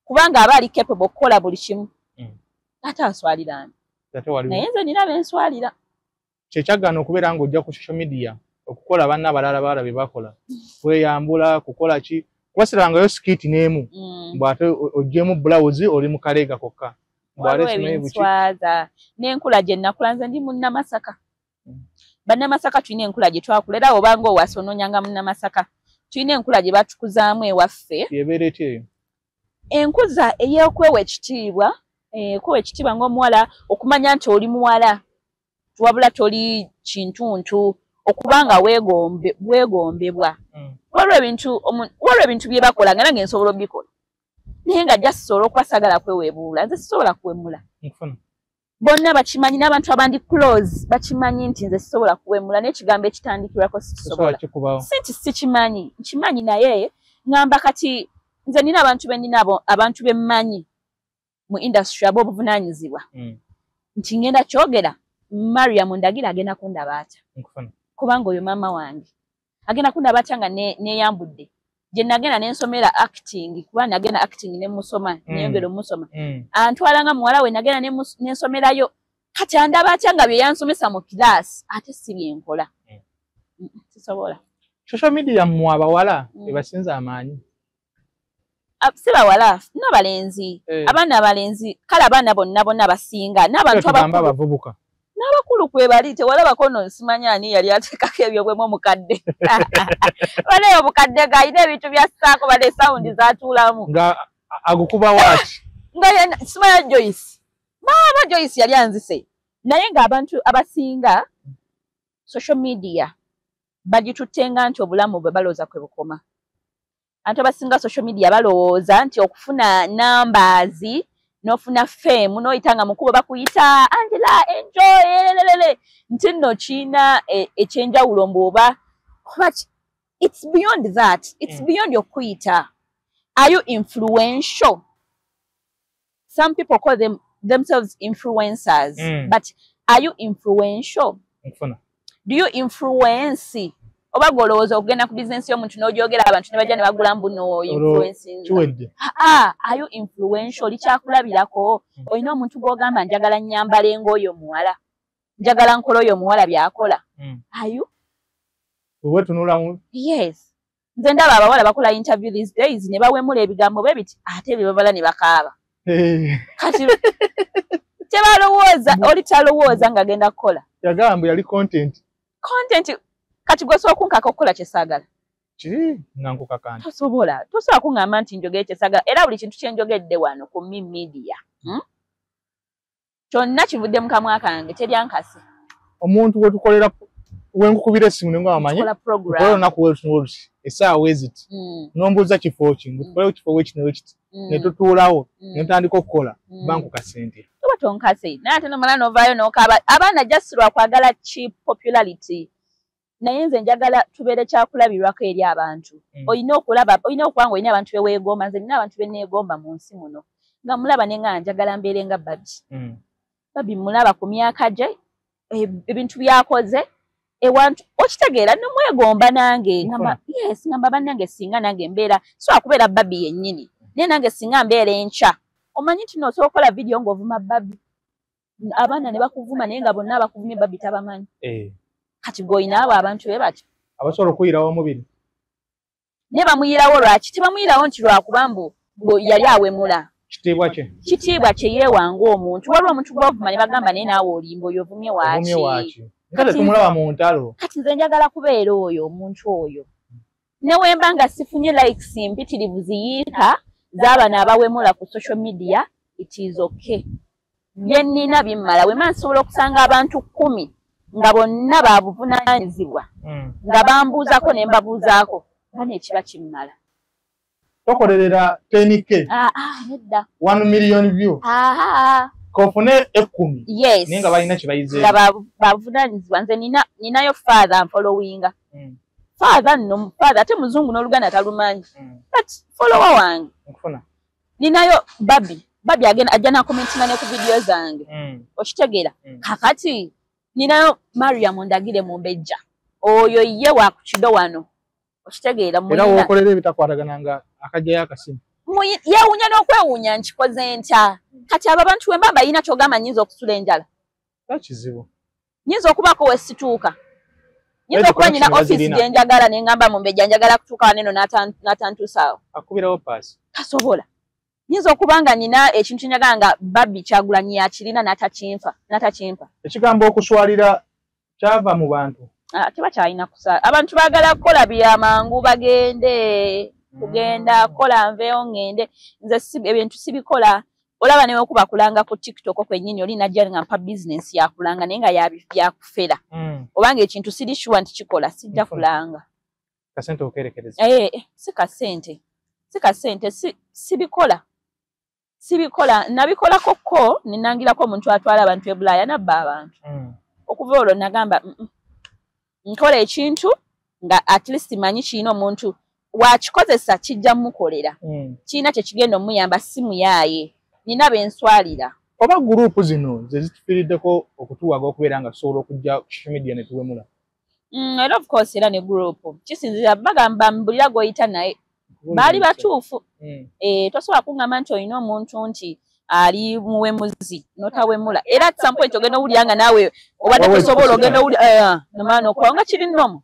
kubanga aba ali capable okukola buli kimu ate aswalira naye nze nina benswalira kyekyagana okubeera nga ojja ku social media okukola banna abalala baala bye bakola kweyambula kukola ki kubasirangayo sikiti n'emu bw'ate oggyemu bulawuzi oli mu kaleega kokka ebintswaza n'enkula gye nnakula nze ndi munnamasaka bannamasaka tulina enkula gye twakula era obanga owasononyanga munnamasaka tulina enkula gye batukuzaamu ewaffe yebeera etya eyo enkuza ey'okwewa ekitiibwa kwewa ekitiibwa ng'omuwala okumanya nti oli muwala wabula toli kintuntu okubanga weegombebwa waliwo ebintu bye bakola nga nange nsobola obikola naye nga just sobola okuba sagala kweweebuula nze sisobola kuwemula bonna bakimanyi n'abantu abandi close bakimanyi nti nze sisobola kuwemula n'ekigambo ekitandikirwako sikisobola sinti sikimanyi nkimanyi naye ngamba kati nze nina abantu bemmanyi mu industry abo obuvunaanyizibwa nti ngenda kyogera Mariam Ndagira agenda kundaba atya kubanga oyo maama wange agenda kundaba atya nga neeyambudde gye nagenda nensomera acting kuba nagenda acting nemusoma neyongera omusoma antwala nga muwala we nagenda nensomerayo kati andaba atya nga bye yansomesa mu kilaasi ate si byenkola sisobola social media mu abawala ebasinza amaanyi si bawala n'abalenzi abaana abalenzi kale abaana bonna basinga n'abantu abavubuka n'abakulu kwe bali tewalabako no nsimanya ani yali ateekako ebyo bwemu omukadde waleyo obukadde gayina ebintu byassaako bale sawundi zatuulamu nga agukuba waaki nga simanya Joyce maama Joyce yali anzise naye ng'abantu abasinga social media bagituttenga nti obulamu bwe balowooza kwe bukoma abantu abasinga social media balowooza nti okufuna numbers nofuna fame noyitanga mukubo bakuyita Angela enjoy nti nno kina ekyenjawulo mboba but it's beyond that it's beyond your kuyita are you influential some people call themselves influencers but are you influential do you influence oba golowooza okugenda ku business y'omuntu n'ogyogera abantu ne bajja ne bagula mbuno influencing are you influential likyakulabirako olina omuntu gw'ogamba njagala nnyambala eng'oyo muwala njagala nkola oyo muwala byakola are you wetunulamu yes nze ndaba abawala bakola interview these days ne bawemula ebigambo bwe biti ate bye babala ne bakaaba kati tebalowooza oli talowooza ng'agenda kukola yagamba yali content kati gwe sooka kunkaka okukola kyesaagala nankuka kanti tosobola kuŋŋamba nti njogere kyesaagala era buli kintu kyenjogedde wano ku media kyonna kivudde mu kamwa kange teryankase omuntu wetukolera wenkukubira essimu ne ngaamanyi okola olunaku wetunuolusi essaawa eziti nombuuza kifo ki ngutukolewo kifo wekino wekiti ne tutuulawo ne tutandika okukola bankuka ssente oba tonkase naye ate nomala novaayo nokaaba abaana just lwakwagala cheap popularity naye nze njagala tubeere kyakulabirwako eri abantu olina okuba nga olina abantu beweegomba nze nina abantu beneegomba mu nsi muno nga mulaba ne nga njagala mbeere nga Babi mulaba ku myaka gye ebintu byakoze ewantu okitegeera nomwegomba nange ngamba bannange singa nange mbeera so akubeera Babi yennyini naye nange singa mbeera enkya omanyi nti noosobola okukola vidiyo ng'ovuma Babi abaana ne bakuvuma naye nga bonna abakuvumye Babi tabamanyi kati goyina abo abantu be batyo abasobola okuyirawo omubiri ne bamuyirawo lwaki tebamuyirawo nti lwakuba mbu yali awemula kitiibwa kye yeewanga omuntu waliwo omuntu gw'ovuma ne bagamba naye naawe olimba oyo ovumye waaki kale tumulaba mu ntalo kati nze njagala kubeera oyo omuntu oyo ne wemba nga sifunye likes mpitirivu ziyiika z'abana abawemula ku social media it is okay bye nnina bimmala wema nsobola okusanga abantu 10 nga bonna babuvunaanyizibwa nga bambuuzako ne mbabuuzaako nga nekiba kimmala tokolerera 10K nedda 1 million view kofune 10 yes naye nga balina kye bayizeewo nga bavunaanyizibwa nze ninayo father nfollowinga father nno father ate muzungu n'oluganda talumanyi but follower wange ninayo Babi ajja nakomentinga ne ku vidiyo zange okitegeera kakati ninayo Mariam Ndagire Mumbejja oyo ye wa ku kido wano okitegeera era wokolera ebitakwatagana nga akajjayo akasimu yeewuunya n'okwewuunya nkikoze ntya kati abo abantu wemba balina kyogamba nnyinza okusula enjala kizibu nnyinza okubaako wesituuka nnyinza okuba nyina offisi gye njagala ne ngamba Mumbejja njagala kutuuka waneno n'atantuusaawo akubirawo paasi tasobola nnyinza okuba nga nina ekintu kyenjagala nga Babi Kyagulanyi yakirina n'atakimpa ekigambo okuswalira kyava mu bantu tebakyalina kusaala abantu baagala kukola byamangu bagende kugenda kola nveeyo ngende nze ebintu sibikola olaba ne okuba kulanga ku TikTok kwennyini oli najja nga mpa business ya kulanga naye nga ya kufera obanga ekintu siri sure nti kikola sijja kulanga kasente okerekereza si kasente sibikola nabikolako ko ninangirako omuntu atwala abantu e Bulaaya nabba abantu okuva olwo nagamba nkola ekintu nga at least manyi kiina omuntu wakikozesa kijja mukolera kiina kyekigenda omuyamba simu yaaye nina benswalira oba gurupu zino zezitufiriddeko okutuwaga okubeera nga tusobola okujja ku social media ne tuwemula era of course era ne gurupu kisinzira bagamba mbulira goyita naye baali batuufu tosobola kungamba nti olina omuntu nti ali muwemuzi notawemula era at some point ogenda owulira nga naawe obadde tosobola ogenda owulira nomaana okuba nga kiri nnomo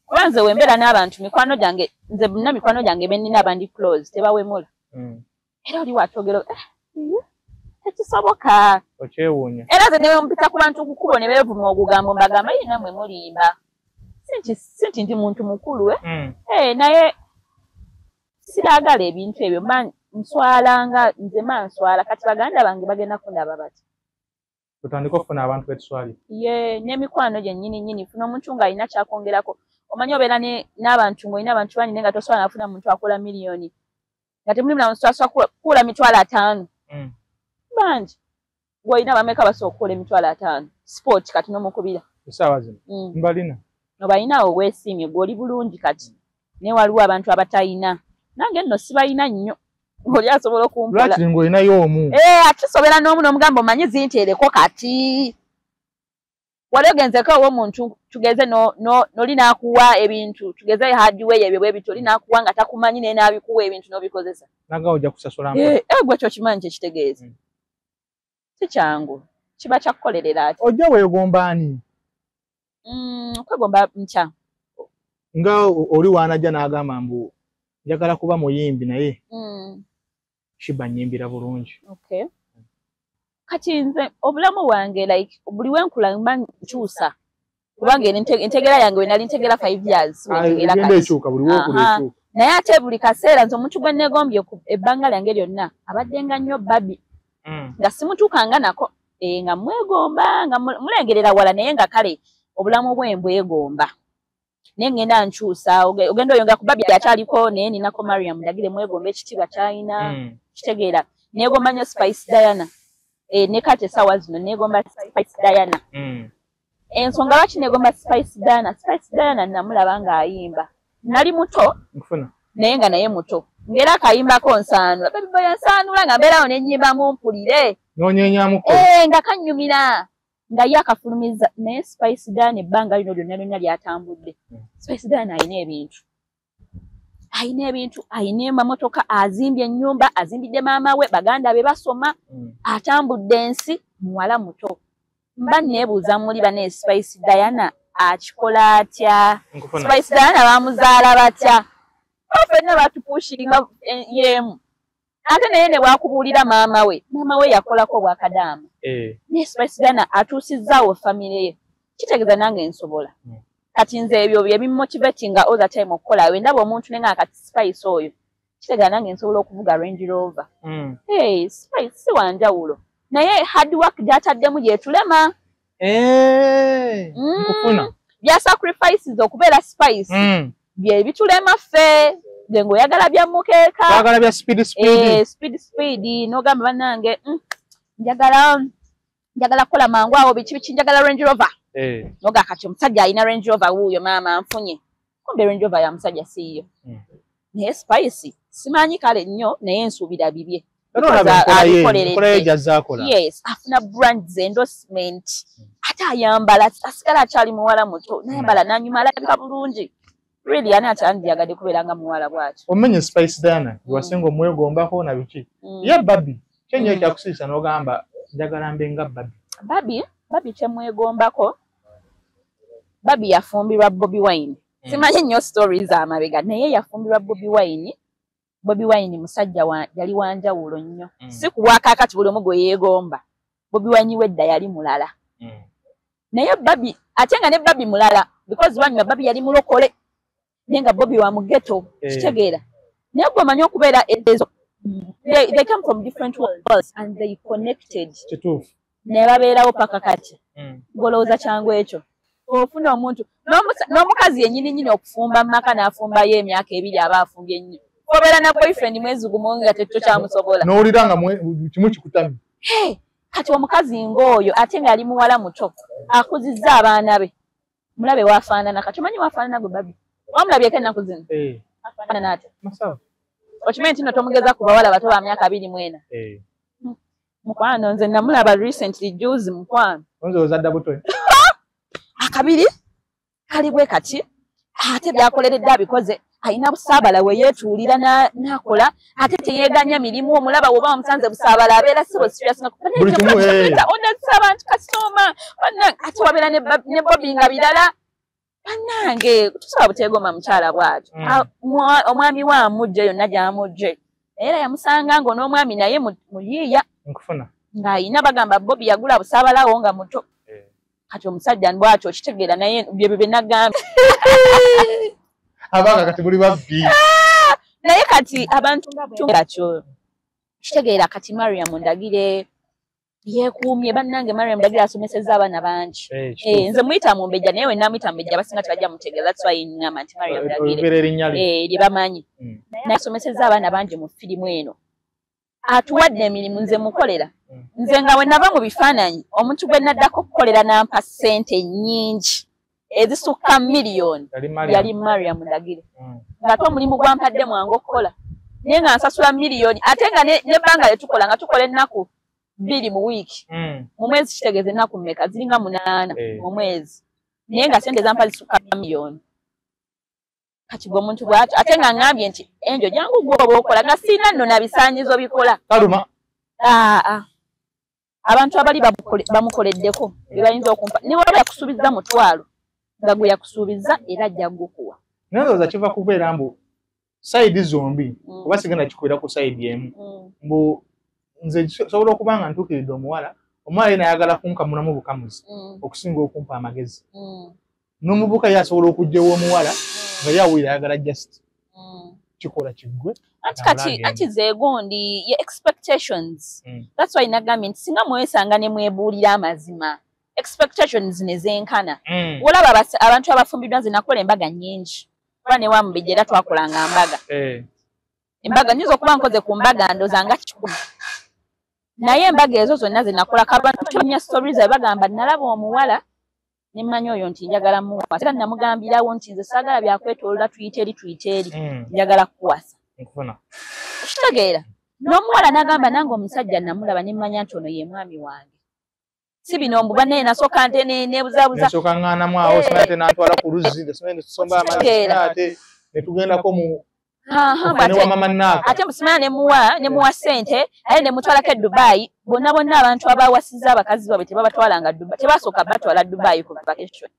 kuba nze wembeera n'abantu mikwano gyange nze bonna mikwano gyange bennina abandi close tebawemula era oli watogero tekisoboka okyewuunya era ze newemumpita ku bantu kukubo ne beevuma ogugambo mbagamba ye namwe mulimba sinti ndi muntu mukulu naye siraagala ebintu ebyo nswalanga nze manswala kati baganda bange bagenda kundaba bati tutandika okufuna abantu betuswali n'emikwano gyennyini funa omuntu ng'alina kyakwongerako omanyi obeera n'abantu ng'olina abantu bangi naye nga tosobola nafuna muntu akola miliyoni nga temuli mulamu sobola kukola 5,000 bangi ng'olina bameka basobola okukola 5,000 sport kati n'omukubira esaawa zino mbalina obalinawo obwesimye gw'oli bulungi kati naye waliwo abantu abatayina nange nno sibalina nnyo oli asobola okumpola lwaki ng'olinayo omu ate sobera n'omu n'omugamba omanyi zinteereko kati wali ogenzeko owomuntu tugeze noli n'akuwa ebintu tugeze hardware ebyo bwebiti oli n'akuwa nga takumanyi naye n'abikuwa ebintu n'obikozesa naga ojja kusasula gwe kyo kimanyi kyekitegeeza si kyangu kiba kyakukolerera ati ojja weegomba ani okwegomba nkya nga oli waanajja n'agamba mbu njagala kuba muyimbi naye shiba nyimbira bulungi kati nze obulamu bwange like buli wenkula mba nkyusa kubanga entegera yange we nali ntegera 5 years naye ate buli kaseera nze omuntu gwe neegombye ebbanga lyange lyonna abaddenga nnyo babi nga simutuukanga nako nga mwegomba nga mulengerera wala naye nga kale obulamu bwe mbwegomba naye ngenda nkyusa ogenda oyonga ku babi akyaliko naye ninako Mariam Dagire mwegomba ekitiibwa kyalina kitegeera neegomba nnyo Spice Diana ne kati essaawa zino neegomba Spice Diana ensonga lwaki neegomba Spice Diana namulaba ng'ayimba nali muto naye nga naye muto ngera akayimbako nsaanula baby boy nsaanula nga mbeerawo nennyimbamu mpulire nga kannyumira nga ye akafulumiza naye Spice Diana ebbanga lino lyonna lyatambudde Spice Diana alina ebintu alina emamotoka azimbye ennyumba azimbidde maama we baganda be basoma atambudde ensi muwala muto mba neebuuza muli bane Spice Diana akikola atya Spice Diana bamuzaala batya ffenna batupushinga yemu ate naye ne bwakubuulira maama we yakolako obwakadaama ne Spice Diana atuusizzaawo famire ye kitegeeza nange nsobola kati nze ebyo byebimumotivatinga all the time okukola we ndaba omuntu nenga kati Spice oyo kitegeeza nange nsobola okuvuga Range Rover Spice si wanjawulo naye hard work gyataddemu gyetulema bya sacrifices okubeera Spice bye bitulema ffe nze ng'oyagala bya mukeeka oyagala bya speed n'ogamba bannange njagala kukola mangu awo biki njagala Range Rover noga kati omusajja alina Range Rover wuuyo maama nfunye kumbe Range Rover ya musajja siiyo naye Spice simanyi kale nnyo naye nsuubira bibye afuna brands endorsement ate ayambala asigala akyali muwala muto nayambala nanyuma alabika bulungi really ani atandyagadde kubeera nga muwala bw'atyo omenye Spice Diana wasenga omwegombako na biki ye Babi kyenyo ekyakusiisa n'ogamba njagala mbe nga Babi kyemwegombako Babi yafumbirwa Bobi Wine simanyi nnyo stories amabega naye yafumbirwa Bobi Wine musajja yali wanjawulo nnyo si kulwaka kati buli omu gwe yeegomba Bobi Wine wedda yali mulala naye Babi ate nga ne Babi mulala because banyuma Babi yali mulokole naye nga Bobi wa mugeto kitegeera naye gwe omanyi okubeera ezo They come from different worlds and they connected. Kituufu. Ne babeerawo paka kati. Golowooza kyangu ekyo. Ofuna omuntu n'omukazi yennyini okufumba maka n'afumbayo emyaka 2 aba afumbye nnyo. Obeera na boyfriend mwezi gumu nga tetto kyamusobola. N'owulira nga kimu kikutamye. Kati omukazi ng'oyo ate ng'ali muwala muto akuzizza abaana be. Mulabe waafaanana kati omanyi waafaanana gwe babi. Wamulabyeko ennaku zino? Afaanana ate. Masawa. Okimanyi nti tomugeza ku bawala bato ba myaka 24. Mukwano nze namulaba recently juzi mukwano. Onze ozadda buto. Akabiri kali bwe kati ate byakoleredde abikoze ayina busaabala we yeetuulira n'akola ate teyeeganya mirimu omulaba woba omusanze busaabala abeera sibo serious abantu kasoma ate wabeera ne Bobby nga birala bannange tusobola buteegoma mukyala bw'atyo omwami wa amujje yonna gy'amujje era yamusanga ngo n'omwami naye muyiiya nkufuna ng'ayina bagamba Bobby yagula busaabalawo nga muto kati omusajja bw'atyo okitegeera naye bye nagambye abanga kati buli babbi naye kati abantu batyo kitegeera kati Mariam Ndagire yeekuumye bannange Mariam Ndagire asomesezza abaana bangi nze muyita mu mbejja naye we namuyita mu mbejja basinga tebajja mutegeeza that's why ngamba nti Mariam Ndagire lye bamanyi naye asomesezza abaana bangi mu firimu eno atuwadde emirimu nze mukolera nze nga we nava mu bifaananyi omuntu gwe naddako okukolera n'ampa ssente nnyingi ezisukka miliyoni yali Mariam Ndagire ng'ate omulimu gwampadde mwangu okukola naye nga nsasula miliyoni ate nga n'ebbanga lye tukola nga tukola ennaku 2 mu wiiki mu mwezi kitegeeza ennaku mmeka ziringa 8 mu mwezi naye nga ssente zampa zisukka miliyoni kati gwe omuntu bw'atyo ate nga ngambye nti enjo jangu gwoba okola nga sirina nno na bisaanyizo bikola kaluma abantu abali bamukoleddeko bebayinza okumpa ne waba yakusuubiza mutwalo nga gwe yakusuubiza era ajja gukuwa naye kiva kubeera mbu sayidi zombi oba sigenda kikwera ku sayidi emu mbu nze sobola okuba nga ntuukiridde omuwala yena ayagala kunkamunamu bukamuzi okusinga okumpa amagezi n'omuvubuka ye asobola okugjawo omuwala nga yawulira ayagala just kikola kiggwe anti zeegundi ye expectations that's why nagambye nti singa mwesanga ne mwebuulira amazima expectations ne zenkana olaba abantu abafumbiddwa nze nakola embaga nnyingi kuba ne wamubejja era twakolanga mbaga embaga nyinza okuba nkoze ku mbaga ndoza nga 10 naye embaga ezo zonna ze nakolako abantu tomya stories bagamba nalaba omuwala ne mmanyi oyo nti njagala muwasa era namugambirawo nti nze saagala byakwetoolola tuyiteeri njagala kukuwasa okitegeera n'omuwala n'agamba nange omusajja namulaba ne mmanya nti ono ye mwami wange si bino mbuba naye nasooka nte nebuzaabuza nesooka ŋŋaanamu awo sinate nantwala ku luzzi tusomba amazzi ate ne tugendako mu ate musimana nemuwa ssente aye nemutwalako e Dubai bonna abantu abawasizza abakazi baabwe tebabatwalanga Dubai tebasooka batwala Dubai ku vacation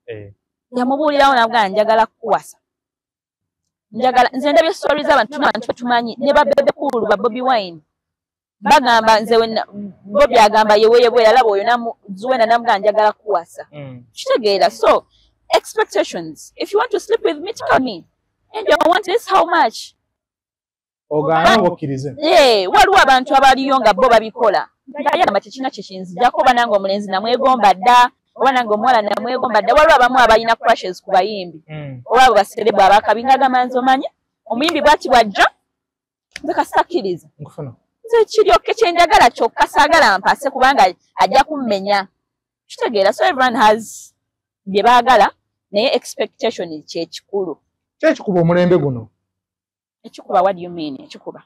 yamubuulirawo navuga njagala kukuwasa nze ndabye stories abantu tumanyi ne babebe kulu ba Bobi Wine bagamba nze Bobi agamba yewe alaba oyo Zuwena namuga njagala kukuwasa kitegeera so expectations if you want to sleep with me tell me and I want this how much ogana wokirize waliwo abantu abaliyo nga bo babikola yagamba tekina kyekinzijjako bananga omulenzi namwegomba dda oba nange omuwala namwegomba dda waliwo abamu abalina crushes ku bayimbi oba abo baserebu abakabi ngagamba nze omanyi omuyimbi bwati bwajja nze kasitakkiriza nze kiryoke kyenjagala kyokka saagala mpase kubanga ajja kummenya kitegeera so everyone has bye baagala naye expectation kyekikulu kyekikuba omulembe guno ekikuba what do you mean ekikuba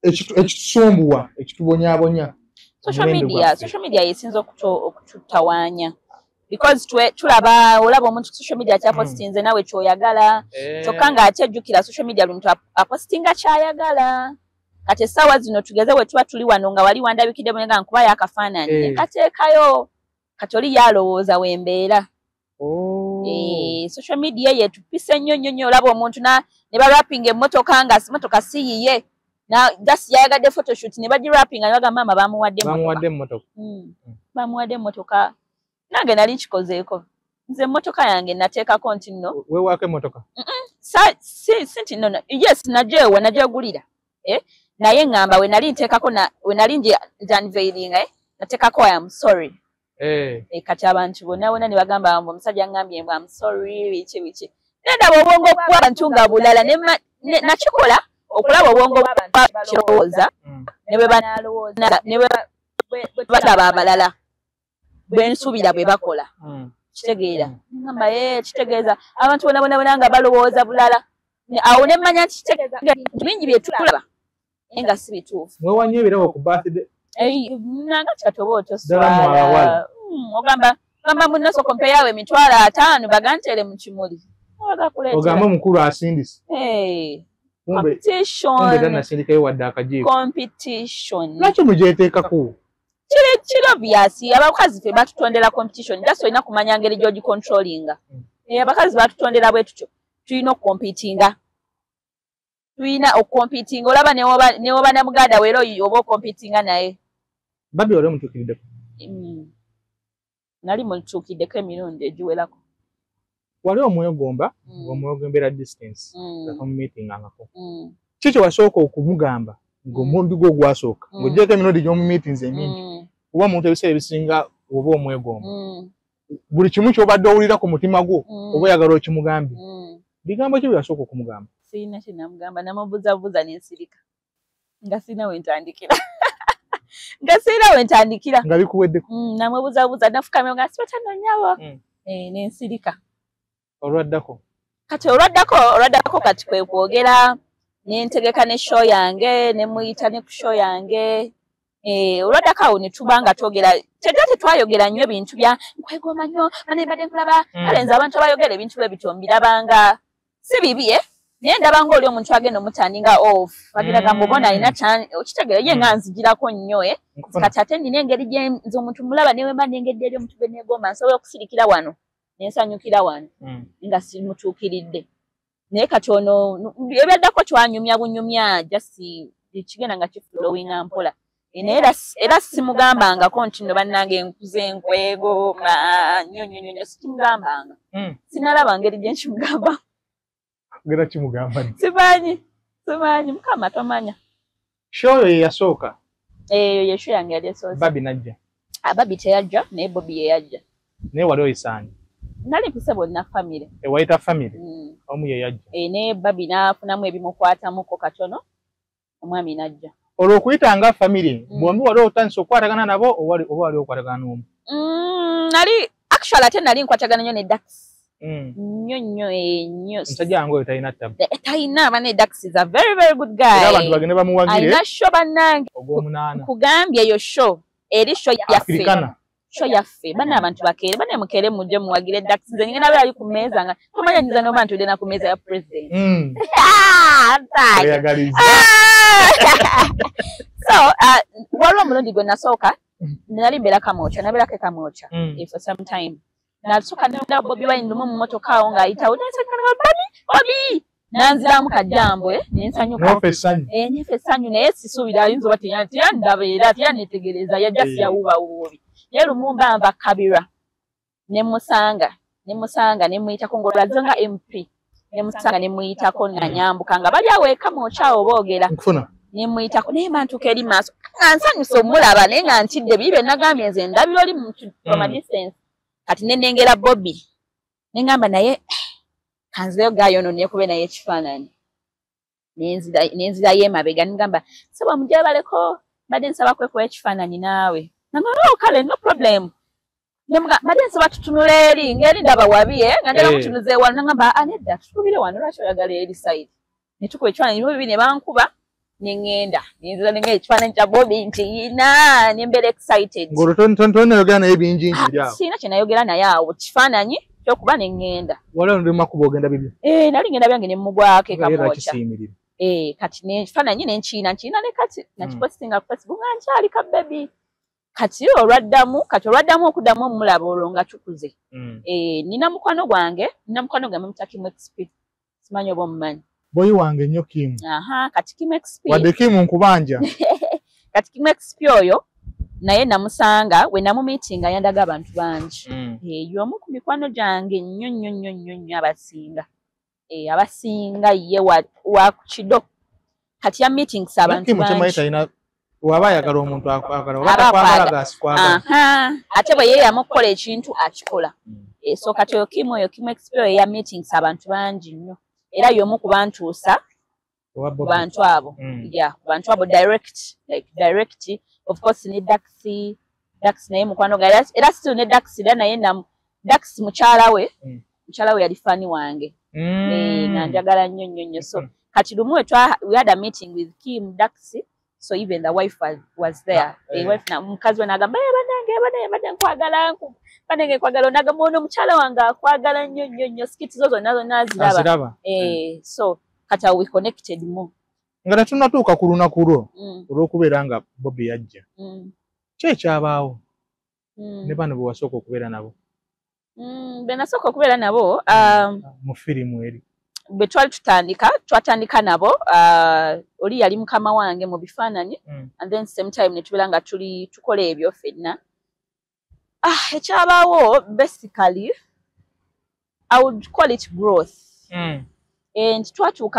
ekitusumbuwa ekitubonyaabonya social media yesinza okututawaanya because olaba omuntu social media kyapostinze nawe kyoyagala kyokka nga ate ejjukira social media lumuntu apostinga kyayagala kati essaawa zino tugeze we tuba tuli wano nga wali wandabikidde nga nkubayo akafaananyi kateekayo kati oli yalowooza wembeera social media yetupise nnyo olaba omuntu ne barapinga emmotoka nga motoka siyiye just yayagadde photoshoot ne bagirapinga ne bagamba maama bamuwadde emmotoka nange nali nkikozeeko nze emmotoka yange nateekako nti nno weewaako emmotoka si nti nno yes najeewa nagyegulira naye ngamba we nali ntekako we nali nje unveiling natekako I'm sorry kati abantu bonna ne bagamba mbu omusajja ngambye mbu I'm sorry bichi nenda obwongo bw'abantu nga bulala nakikola okulaba obwongo bw'abakirowooza ne bwe banalowooza ne bwe balaba abalala bw'ensuubira bwe bakola kitegeera ngamba kitegeeza abantu bona nga balowooza bulala awo ne mmanya nti kitegeeza bingi bye tulaba nga si bituufu mwewanye ebirabo ku birthday nanga kikatoba otoswala ogamba munno sokompe yawe emitwalo 5 bagantere mu kimuli ogamba omukulu asindise competition lwaki mugyeteekako kiri obvious abakazi fe batutondera competition just olina kumanya ngeri gy'ogi controllinga abakazi batutondera bwe tutyo tulina okompitinga olaba newoba namuganda weero oba okompitinga naye babi oli omutuukiriddeko nali mutuukiddeko emirundi egiwerako wali omwegomba ng'omwegombeera distance ngamumeetingangako kiki wasooka okumugamba ng'omundi gwo gwasooka ng'ogyeko emirundi gy'omu meetings emingi oba omuntu ebiseera ebisinga oba omwegomba buli kimu ky'obadde owulira ku mutima gwo oba oyagala okimugambye bigambo ki byasooka okumugamba sirina kyenamugamba namubuzabuza nensirika nga sirina wentandikira nga bikuweddeko namubuzabuza nafukamira nga sibatanonyabo nensirika olwaddako kati kwe kwogera nentegeka ne show yange nemuyita ne ku show yange olwaddako awo ne tuba nga twogera tetwayogera nnyo bintu bya nkwegomba nnyo banebadde nkulaba alenza abantu abayogera ebintu bwe bityo mbirabanga si bibi naye ndaba ng'oli omuntu agenda omutandinga off bagira gamba obona alina okitegere ye nga nzigirako nnyo kati ate nina engeri gye nze omuntu mulaba newemba nengedde eri omuntu gwe neegomba nsobola okusirikira wano nensanyukira wano nga simutuukiridde naye kati ono ebyaddako twanyumya bunyumya jasi kigenda nga kifulowinga mpola era simugambangako nti no bannange nkuze nkwegomba nnyo sikimugambanga sinalaba ngeri gye nkimugamba gera kimugamba simanyi mukama tomanya show ye yasooka eyo ye show yange yali esooka babi najja babi teyajja naye bobi ye yajja naye wali oyisaanye nali mpise bonna famire ewayita famire omu ye yajja naye babi naafunamu ebimukwatamuko katono omwami najja olw'okuyitanga famire bombi wali otandisa okukwatagana nabo oba wali okwatagana n'omu nali actually ate nali nkwatagana nnyo ne Dax nnyo omusajja wange oyo talina ttabu talina bane Dax is a very very good guy era abantu bagende bamuwagire alina show bannange ogw'omunaana kugambye eyo show eri show yaffe bana abantu bakere bane mukere mujje muwagire Dax nze ngenda bali ku mmeeza nga tomanya nyiza no bantu dena ku mmeeza ya president so waliwo omulundi gwe nasooka nali mbeera Kamwokya nabeerako Kamwokya for some time nasooka nenda Bobi Wine lumu mu motoka awo ng'ayitawo Bobi nanziramu kajambo nensanyuka nefe essanyu naye sisuubira ayinza oba teyandabeera teyannetegereza yajja siyawuubawuubi naye lumu mba nva Kabira nemusanga nemuyitako ng'olwaze nga MP nemusanga nemuyitako nanyambuka nga bali awo Kamwokya awo boogera nemuyitako naye mantuka eri maaso nga nsanyusa omulaba naye nga ntidde bibe nagambye nze ndabira oli from a distance kati nenengera Bobi nengamba naye kanzireyo gayo no nekube naye ekifaananyi nenzirayo emabega nengamba saba mujebaleko badde nsaba kwekuba ekifaananyi naawe nangamba kale no problem badde nsaba tutunula eri ngeri ndaba wabi nga ndaba kutunuza ewala nangamba nedda tutubire wano lwaki oyagala eri side netukuba ekifaananyi Bobi ne bankuba nengenda nenzira nenga ekifaananyi kya Bobi nti yina nembeera excited ng'otonayogera naye bingingi byawo siina kye nayogera naye awo kifaananyi kyokuba nengenda waliwo ndi makuba ogenda bibyo nali ngenda byange nemugwako Kamwokya kati nekifaananyi nenkina ne kati nakipostinga ku Facebook nga nkyali ka baby kati olwaddamu okuddamu omulaba olwo nga tukuze nina mukwano gwange mumuyita Kim XP simanyi oba omumanyi boyi wange nnyo Kim kati Kim XP wadde Kim nkubanja kati Kim XP oyo naye namusanga we namumiitinga yandaga abantu bangi y'omu ku mikwano gyange nnyo abasinga ye wa ku kido kati ya meetings abantu bangi waba yagala omuntu akwagala oba kwagala gaskwagala ate bwe yeye amukola ekintu akikola so kati oyo kimu experience ya meetings abantu bangi nnyo era yomu ku bantuusa bantu abo bantu abo direct of course ne Dax naye mukwano ga era still ne Dax era naye na Dax mukyala we yali fani wange nga njagala nnyo so kati lumu we had a meeting with Kim Dax so even the wife was there the wife na mukazi we nagamba banange kwagala nagamba ono mukyala wange akwagala nnyo skits zo nazo naziraba so kata we connected more ngala tunatuuka ku lunaku lwo olw'okubeera nga Bobby yajja kye kyabaawo ne bano bwe wasooka okubeera nabo be nasooka okubeera nabo mu firimu eri bwe twatandika nabo oli yali mukama wange mu bifaananyi and then same time ne tubeera nga tukola ebyo ffenna ekyabaawo basically I would call it growth and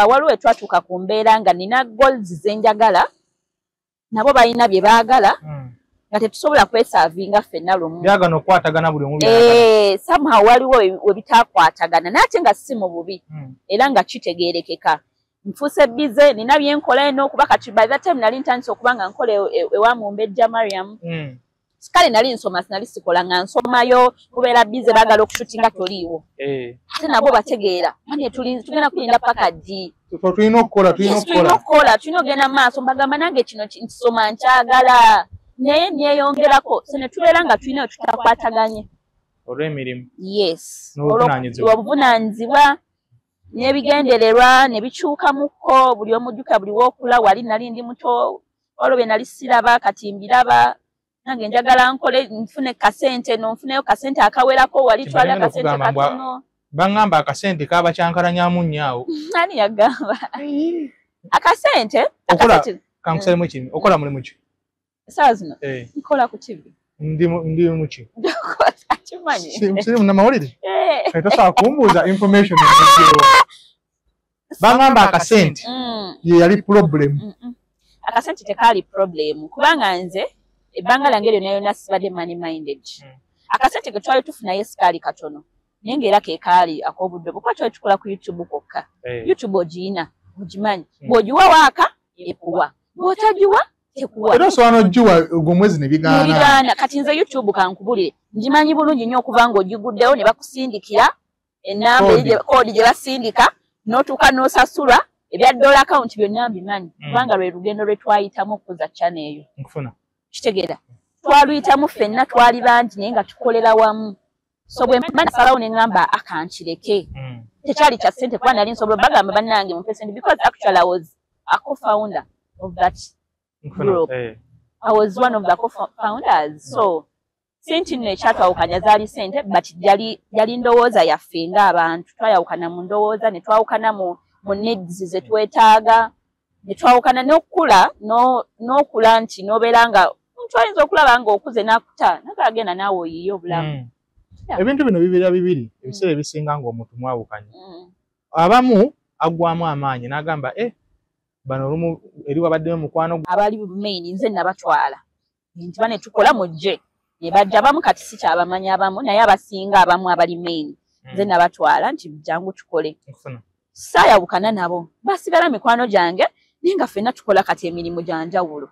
waliwo twatuuka ku mbeera nga nina goals zenjagala nabo balina bye baagala nga tetusobola kwesaavinga ffenna lumu byagana okwatagana buli omu somehow waliwo we bitaakwatagana naye nga si mu bubi era nga kitegeerekeka nfuuse bize nina byenkola eno kuba kati by that time nali ntandise okuba nga nkola ewa Mumbejja Mariam kale nali nsoma sinali sikola nga nsomayo kubeera bize baagala okushutinga toliiwo ate nabo bategeera manye tugenda kulinda paka ddi tulina okukola tulina ogenda maaso mbagamba nange kino nsoma nkyagala naye neyongerako se ne tubeera nga tulina tutakwataganye olw'emirimu yes obuvunaanyizibwa n'ebigendererwa ne bikyukamuko buli omujjuka buli wookula wali nali ndi muto olwo bye nali siraba kati mbiraba nange njagala nkole nfune kasente nonfuneyo kasente akawerako wali twala kasente katono bangamba akasente kaba kyankalanyamu nnyo ani yagamba akasente kankusalimu ekimu okola mulimu ki esawa zino nkola ku TV ndi muki akimanyi sirimu namawulire tosobola kumbuuza information bangamba akasente ye yali problem akasente tekaali problem kubanga nze ebbanga lyange lyonna yonna sibadde money minded akasente ke twali tufunayo sikaali katono naye ng'era ke kaali ak'obudde bwekuba twali tukola ku YouTube kokka YouTube ogiyina ogimanyi bw'ogiwa waaka ekuwa bw'otagiwa tekuwa era osobola n'ogiwa ogwo omwezi ne bigaana kati nze YouTube kankubulire ngimanyi bulungi nnyo okuva ng'ogiguddewo ne bakusindikira ennamba koodi gye basindika n'otuuka n'osasula ebya dollar account byonna mbimanyi kubanga lwe lugendo lwe twayitamu okuza channel eyo nkufuna kitegeera twaluyitamu ffenna twali bangi naye nga tukolera wamu so bwe mba nasalawo ne ŋŋamba akankireke tekyali kya ssente kuba nali nsobola bagamba bannange mu percent because actually I was a co-founder of that group I was one of the co-founders so sente nno ekyatwawukanya zaali ssente but yali ndowooza yaffe ng'abantu twayawukana mu ndowooza ne twawukana mu needs ze twetaaga ne twawukana n'okukula n'okula nti n'obeera nga omuntu ayinza okulaba nga okuze n'akuta nagagenda naawe oyiye obulamu ebintu bino bibeera bibiri ebiseera ebisinga ng'omuntu mwawukanye abamu aggwamu amaanyi n'agamba bano olumu eri wabaddemu mukwano abali main nze nabatwala nti bane tukola mujje ne bajja abamu kati si kyabamanyi abamu naye abasinga abamu abali main nze nabatwala nti jangu tukole saayawukana nabo basigala mikwano gyange naye nga ffenna tukola kati emirimu gya njawulo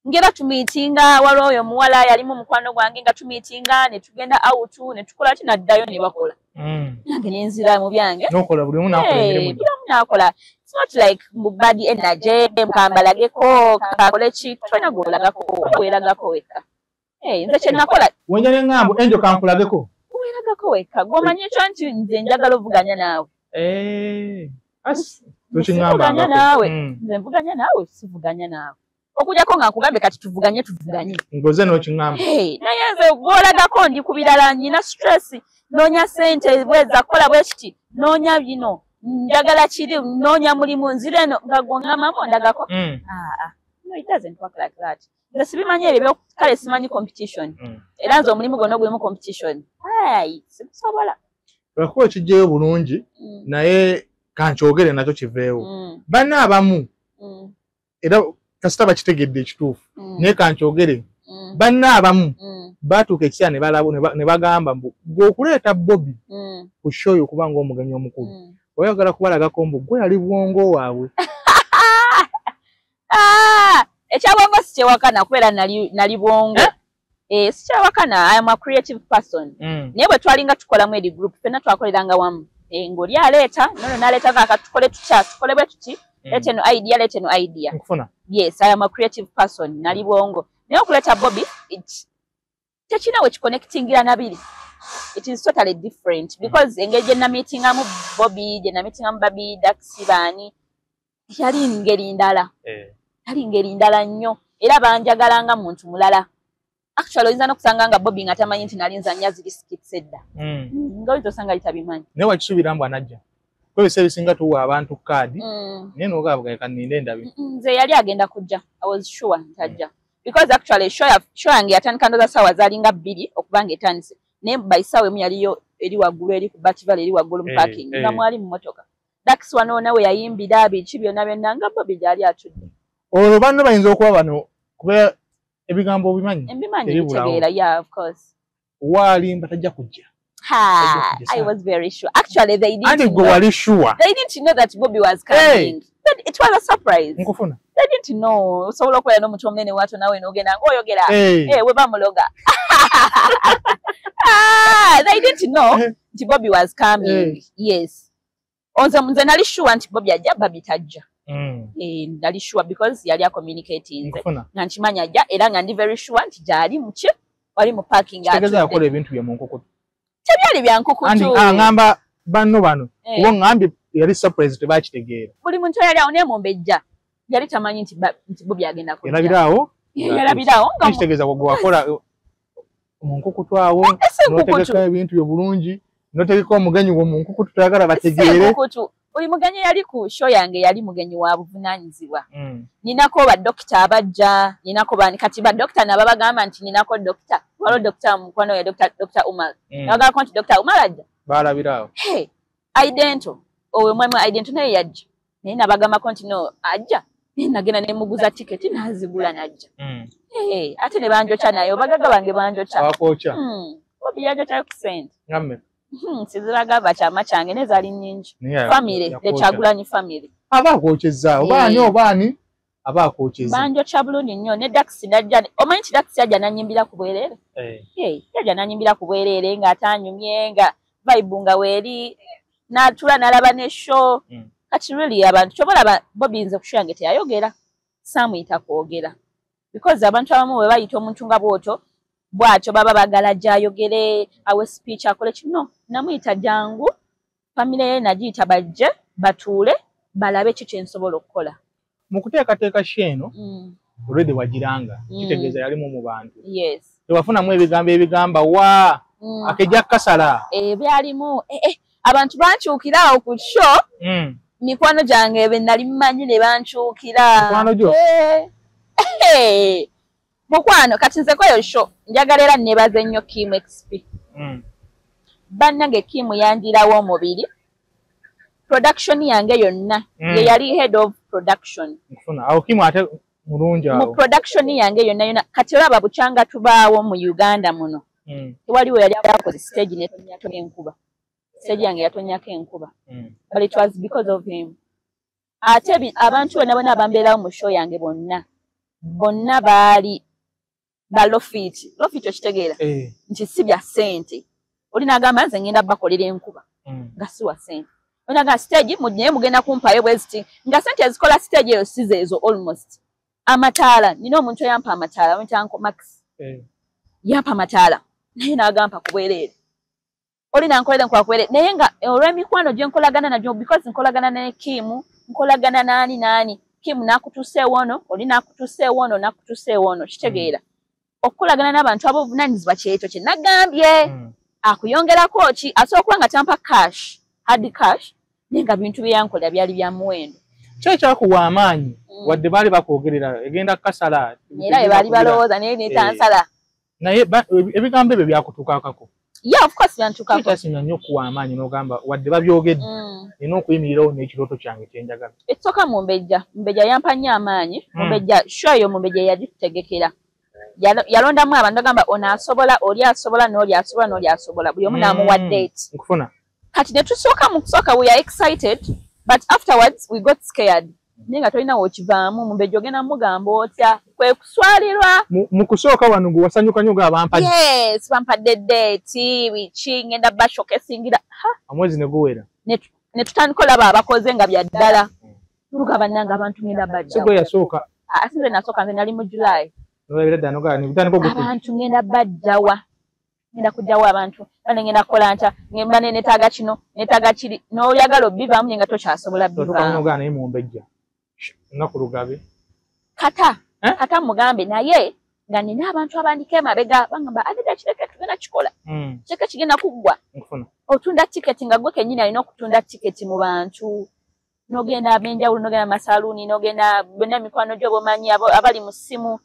ngera tumiitinga waliwo oyo omuwala yalimu mukwano gwange nga tumiitinga ne tugenda out ne tukola ki naddayo ne bakola nange nenzira mu byange n'okola buli omu n'akola emirimu buli omu n'akola it's not like badi energy mukambalageko kakole ki tolina gwolagako weragako wekka nze kye nakola wenja n'eŋŋambo enjo kankulageko weragako wekka gw'omanyi ekyo nti nze njagala ovuganya naawe tokiŋŋambangako naawe nze nvuganya naawe sivuganya naawe okujjako nga nkugambe kati tuvuganye ngoze n'okiŋŋamba naye nze gw'olagako ndi ku birala nyina stress noonya ssente bweza kukola bwe kiti noonya bino njagala kiri noonya mulimu nzira eno nga gw'oŋŋamamu ondagako no it doesn't work like that nze sibimanyi ebyo kale simanyi competition era nze omulimu gwonna gulimu competition sibusobola lwakuba ekijjayo bulungi naye kankyogere nakyo kiveewo banna abamu era kasita bakitegedde ekituufu naye kankyogere banna abamu baatuuka ekisera ne bagamba mbu gweokuleeta Bobby ku show yo okuba ng'omugenyi omukulu oyagala kubalagako mbu gwe yali bwongo waabwe. Ekyabwongo si kyewakana kubeera nali bwongo. Si kyewakana, I am a creative person. Naye bwe twalinga tukolamu eri group ffenna twakoleranga wamu. Ng'oli aleeta nono n'aleeta nga tukole tutya tukole bwe tuti leeta eno idea. Nkufuna. Yes, I am a creative person. Nali bwongo. Naye okuleeta Bobby tekina we kiconnectingira nabiri. It is totally different because engeri gye nameetingamu Bobby, gye nameetingamu Baby, Daxi baani yali ngeri ndala. Yali ngeri ndala nnyo era banjagalanga muntu mulala. Actually oyinza n'okusanga nga Bobby nga tamanyi nti nali nzannya ziri skits edda. Ng'oyinza osanga litabimanyi. Naye wakisuubira mbu anajja. Kwebisa ebisinga tuwa abantu kaadi naye n'ogamba kaninde ndabi. Nze yali agenda kujja. I was sure ntajja. Because actually show yange yatandika ndoza ssaawa zaalinga 2 okuba ng'etandise. Naye by ssaawa emu yaliyo eri waggulu eri ku Batival eri waggulu mu parking nga mwali mu mmotoka. Dax wano nawe yayimbira biki byonna byonna nga Bobby gyali atudde. Olwo banno bayinza okuba bano kuba ebigambo obimanyi. Ebimanyi bitegeera, yeah, of course. Waali batajja kujja. I was very sure. Actually, they didn't know. They didn't know that Bobby was coming. But it was a surprise. Nkufuna. They didn't know. So lokola no mutu omnene watu nawe nogenda ngoyogera. We bamuloga. They didn't know that Bobby was coming. Yes. Onza nze nali sure nti Bobby ajja Bobby tajja. Nali sure because yali communicating. Nga nkimanya ajja era nga ndi very sure nti gyali muki wali mu parking ate. Tegeza yakola ebintu bye mu nkukutu. Tebyali bya nkukutu. Ngamba banno bano. Kuba ngambye yali surprise tebakitegeera. Buli muntu yali awo ne mumbejja. Yali tamanyi nti Bobby agenda kujja. Yalabirawo? Yalabirawo nga kitegeeza gwe wakola mu nkukutu awo. Notegeka ebintu byo bulungi. Notegeka omugenyi wo mu nkukutu toyagala bategeere. Buli mugenyi yali ku show yange yali mugenyi wa buvunaanyizibwa. Ninako badokita abajja, ninako bani kati badokita nabo bagamba nti ninako dokita. Waliwo dokita mukwano ya Dr. Umar. Nagamba nti Dr. Umar ajja. Balabirawo. Hey, idento. Owe mwemwe idento naye yajja. Naye nabagamba nti no ajja. Naye nagenda ne muguza tiketi nazigula najja. Hey, ate ne banjocha nayo bagaga bange banjocha. Abakocha. Bobby yajja ku send. Ngamme. Siziraga bachama change nezali nyingi. Family, the Chagulanyi family. Abakocheza, obani abakocheza. Banjo chabulungi nnyo ne Dax najja. Omanyi Dax yajja nanyimbira ku bwerere? Yajja nanyimbira ku bwerere nga atanyumye nga vibe weri natula nalaba ne show. Kati really abantu chobola Bobby nze kushange teyayogera. Samuyita kwogera. Because abantu abamu bwe bayita omuntu nga bwoto bwatyo baba bagala jayogere awe speech akole kino namuyita jangu family ye najiyita bajje batuule balabe kiki ensobola okukola mu kuteekateeka sheno already wagiranga kitegeeza yalimu mu bantu. Yes. Tewafunamu ebigamba wa akejja kasala byalimu abantu bankyukira ku show mikwano gyange be nali mmanyi ne bankyukira mikwano gyo mukwano kati nze koyo show njagala era nebaze nnyo Kim XP. Bannange Kim yanjirawo omubiri production yange yonna ye yali head of production. Awo Kim ate mulungi awo mu production yange yonna kati olaba bukyanga tubaawo mu Uganda muno waliwo yali akoze stage netonyako enkuba stage yange yatonyako enkuba but it was because of him. Ate abantu bonna abambeerawo mu show yange bonna baali ba lofiti okitegeera nti si bya ssente olina agamba nze ngenda bakolera enkuba nga si wa ssente olina stage naye mugenda kumpayo bweziti nga ssente ezikola stage eyo size ezo almost amataala nina omuntu eyampa amataala wentyanko Max yampa amataala naye n'agamba kubwereere olina nkolere nkwakwere naye nga olw'emikwano gye nkolagana nagyo because nkolagana ne Kim nkolagana naani Kim nakutuseewo ono oli nakutuseewo ono nakutuseewo ono kitegeera okulagana n'abantu ab'obuvunaanyizibwa kyekyo kye nagambye akuyongerako ki asobola okuba nga tampa cash hard cash naye nga bintu bye yankolera byali bya muwendo kyekyakuwa amaanyi wadde baali bakwogerera egenda kasala era bwe baali balowooza naye netansala naye ebigambo ebyo byakutuukakako Yeah, of course yantukako. Kitasinga nnyo kuwa amaanyi n'ogamba wadde babyogedde. Nina okuyimirirawo n'ekirooto kyange kye njagala. Ekitoka Mumbejja. Mumbejja yampa nnyo amaanyi. Mumbejja sure yo Mumbejja yagitutegekera. Yalondamu abantu agamba ono asobola, oli asobola, n'oli asobola, n'oli asobola. Buli omu n'amuwa date. Nkufuna. Kati ne tusooka mu kusooka we are excited, but afterwards we got scared. Nenga tolina wokivaamu Mumbejja ogenda mugamba otya kwe kuswalirwa. Mu kusooka wano gwe wasanyuka nnyo nga bampadde. Yes, bampadde date, biki ngenda bashokesingira. Omwezi ne guwera. Ne tutandika olaba abakoze nga bya ddala. Tuluka bannanga abantu ngenda bajja. Sigwe yasooka. Asinze nasooka nze nali mu July. Nolabira ddala nogala butandika okuti. Abantu ngenda bajjawa. Ngenda kujjawa abantu. Bane ngenda kola nta ngenda netaaga kino, netaaga kiri. N'oyagala obbivaamu nga tokyasobola bbivaamu. Totuka nogala naye Mumbejja. Nnaku Lugabe. Kata mugambe naye nga nina abantu abandika emabega bangamba adeda kireke tugenda kikola. Kireke kigenda kuggwa. Otunda tiketi nga gwe kennyini alina okutunda tiketi mu bantu. N'ogenda ab'enjawulo, n'ogenda masaluuni, n'ogenda bonna mikwano gyo bomanyi abali mu ssimu,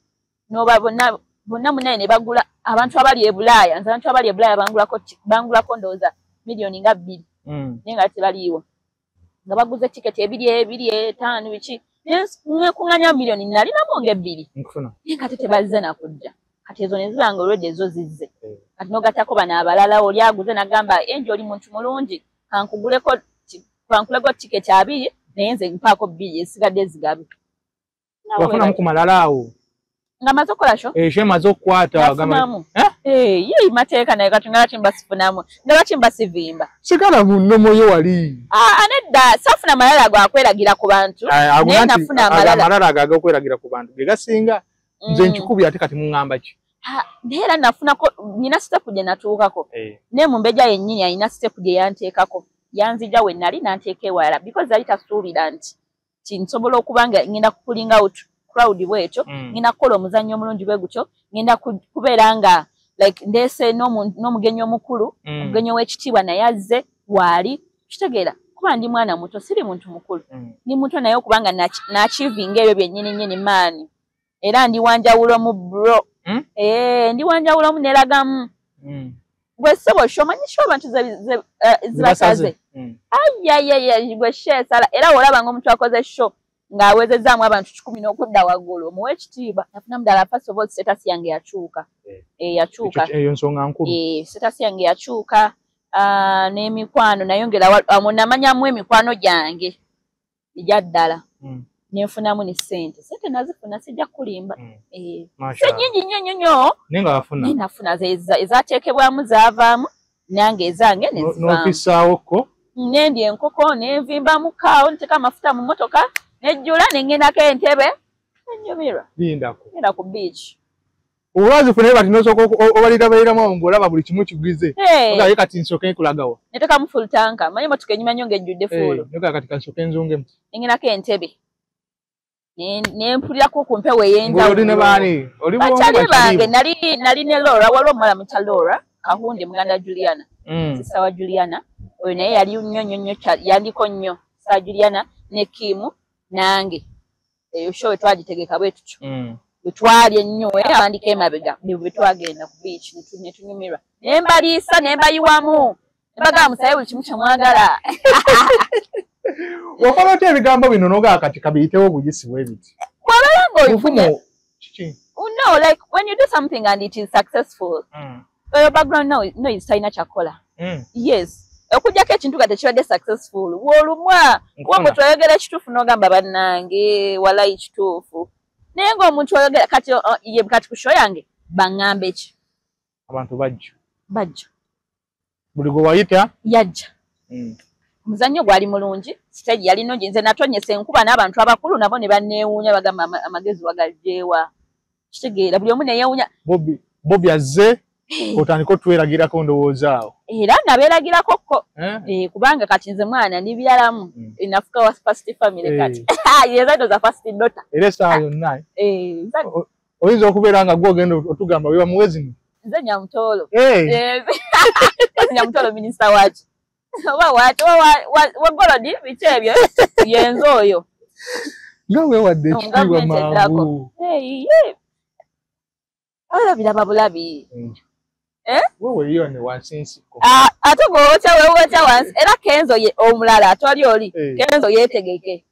n'oba bonna munnaye ne bagula abantu abali e Bulaaya. Nze abantu abali e Bulaaya bangulako ndowooza miliyoni nga 2. Naye nga tebaliiwo. Nga baguze tiketi 2, 5 biki. Nekunganya miliyoni nalinamu nga 2. Nkufuna. Kati tebazze nakujja. Kati ezo ne zibanga olwedde ezo zizze. Kati n'ogattako bano abalala oli aguze n'agamba enjo oli muntu mulungi kankuguleko tiketi 2 naye nze mpaako 2 esigadde zigabe. Wafunamu ku malala awo. Nga maze okukola sho? Eshe maze okukwata gamba. Ye mateeka naye kati nga lwaki mbasifunamu. Nga lwaki mbasivimba. Sigala mu nnomo yo wali. Anedda safuna malala gwakweragira ku bantu. Naye nafuna amalala ag'okweragira ku bantu. Ge gasinga nze nkikubi ate kati muŋŋamba ki? Naye era nafunako nina sitepu gye natuukako. Ne Mumbejja yennyini alina sitepu gye yanteekako. Yanzija we nali n'anteeka ewalala because yali tasuubira nti nsobola okuba nga ngenda kupulinga out crowd bwetyo, ngenda kukola omuzannyo omulungi bwe gutyo, ngenda kubeera nga like ndeese n'omugenyi omukulu, omugenyi w'ekitiibwa naye azze waali. Kitegeera kuba ndi mwana muto, siri muntu mukulu. Ndi muto naye okuba nga n'achievinga ebyo byennyini maani. Era ndi wanjawulo mu bro. Ndi wanjawulo mu neragamu. Gwe ssebo shomanyisho abantu zibasaze. Gwe sheesala. Era olabanga omuntu akoze show ng'awezezaamu abantu 10 n'okudda waggulu. Muwe ekitiibwa. Nafuna ddala first of all status yange yakyuka. Yakyuka. Eyo nsonga nkulu. Status yange yakyuka. N'emikwano nayongera namanyamu emikwano gyange egya ddala. Nenfunamu ne ssente. Ssente nazifuna sijja kulimba. Si nnyingi nnyo. Naye nga wafuna? Naye nafuna ezaateekebwamu zaavaamu nange ezange ne zivaamu. N'ofissaawo ko? Nendya enkoko, nenvimbamu kaawo, nteeka amafuta mu mmotoka, nejjula ne ŋŋendako entebe, nennyumirwa. Ngenda ku beach. Olwazifuna bati n'osooka obalirabaliramu awo ng'olaba buli kimu kigwize. Ogaye kati nsooke nkulagawa. Neteekamu full tanka. Manyi emmotoka enyuma nnyo ng'ejjudde fuulu. Nogala kati kansooke nzungemu. Nengendako entebe. Nempulirako ku mpewo ey'enjawulo. Oli ne baani? Oli bakyali bange nali ne Laura, waliwo omuwala muyita Laura, Kahunde muganda Juliana. Sisa wa Juliana. Oyo naye yali nnyo yandiko nnyo. Sisa Juliana ne Kimu nange. Eyo show twagitegeka bwe tutyo. Bwe twali ennyo abandika emabega bwe twagenda ku beach ne tunyumirwa. Ne mbaliisa ne mbayiwamu. Ne bagamba musaye buli kimu kye mwagala. Wakola otya ebigambo bino n'ogaa kati kabiyitewo buyisi bwe biti? Bufumo kiki? No, like when you do something and it is successful, your background noise talina kyakola. Yes. Okujjako ekintu nga tekibadde successful. W'olumwa w'omuntu oyogera ekituufu n'ogamba bannange walayi kituufu. Naye ng'omuntu oyogera kati ku show yange baŋŋambe ki? Abantu bajja. Buli gwe wayita? Yajja. Omuzannyo gwali mulungi, stage yali nnungi, nze natonyesa enkuba n'abantu abakulu nabo ne banneewuunya bagamba amagezi wagajjeewa. Kitegeera buli omu ne yeewuunya. Bobby azze otandika otweragirako ndowooza awo. Era nabeeragirako ko. Kubanga kati nze mwana ndi byalamu. Nafuka wa first family kati. Yezaito za first daughter. Era essaawa yonna. Oyinza okubeera nga gwe ogenda otugamba wewa muwezi. Nze Nyamutolo. Nyamutolo minisita waki. Wagolodi biki ebyo yenzo oyo. Nga weewadde ekitiibwa mangu. Olabira babulabi. wewe hiyo ni wansinsiko ate gwowocha wansi era Kenzo ye omulala atwali oli Kenzo yetegeke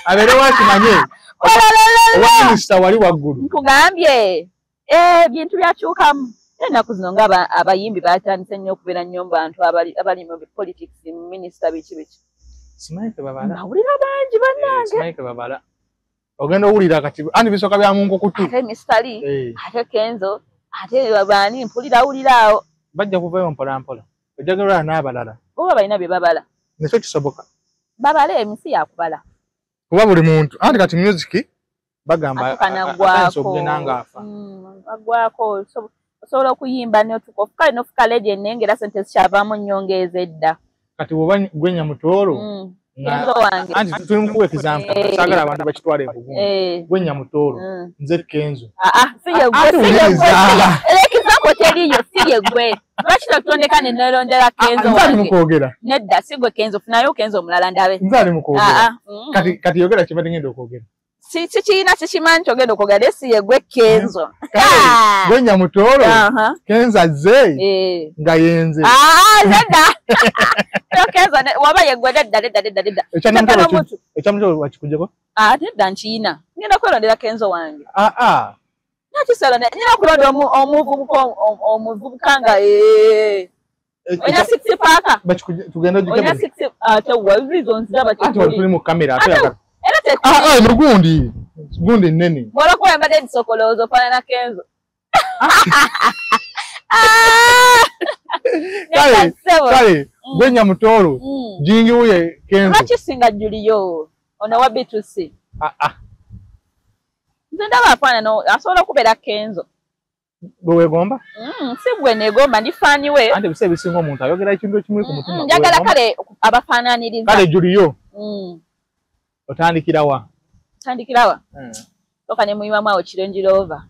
abere wakimanye minisita wali waggulu nkugambye bintu byakyukamu ennaku zino nga abayimbi batandise nnyo okubeera nnyo mu bantu abali mu politics minisita biki simanyi babala nawulira bangi bannange simanyi babala ogenda owulira kati andi bisooka bya mungu kutu ate misitali ate Kenzo ate babaani mpulira awuliraawo bajja kuvayo mpolampola ojagalwa n'abalala oba balina bye babala nekyo kisoboka babala emisi yakubala kuba buli muntu anti kati music bagamba agwako osobola okuyimba kale nofuka legend naye ngera sente zikyavaamu nnyongeeza edda kati woba gwenya mutoolo Kenzo wange anti tuli mukuwa example saagala abantu bakitwala ebugundu gwenya mutoolo nze Kenzo example teriyo siye gwe lwaki totondeka nenerondera Kenzo wange mukwogera nedda si gwe Kenzo funayo Kenzo omulala ndabe nze ali mukwogera kati yogera kibadde ngenda okwogera sikiina sikimanyi kyogenda okwogera naye siye gwe Kenzo gwenya mutoolo Kenzo azze nga yenze nedda Kenzo waba yegwe nedda ekyamutoolo wakikujjako nedda nkiina ngenda kwerondera Kenzo wange nakisala nyina kulonda omuvubuka nga olina 60 paaka olina 60 ate reasons zaba tuli mu kamera ate gundi nene bora kuba mbadde ndisokolooza ofaanana Kenzo kale gwenya mutoolo jingi wuye Kenzo lwakisinga Juliyo ono wa B2C nze ndaba afaanana asobola okubeera Kenzo gwe weegomba si gwe neegomba ndifaani we anti ebisa ebisinga omuntu ayogera ekintu ekimuli ku mutima njagala kale abafaananiriza kale Juliyo otandikirawa toka ne muyimamu awo Range Rover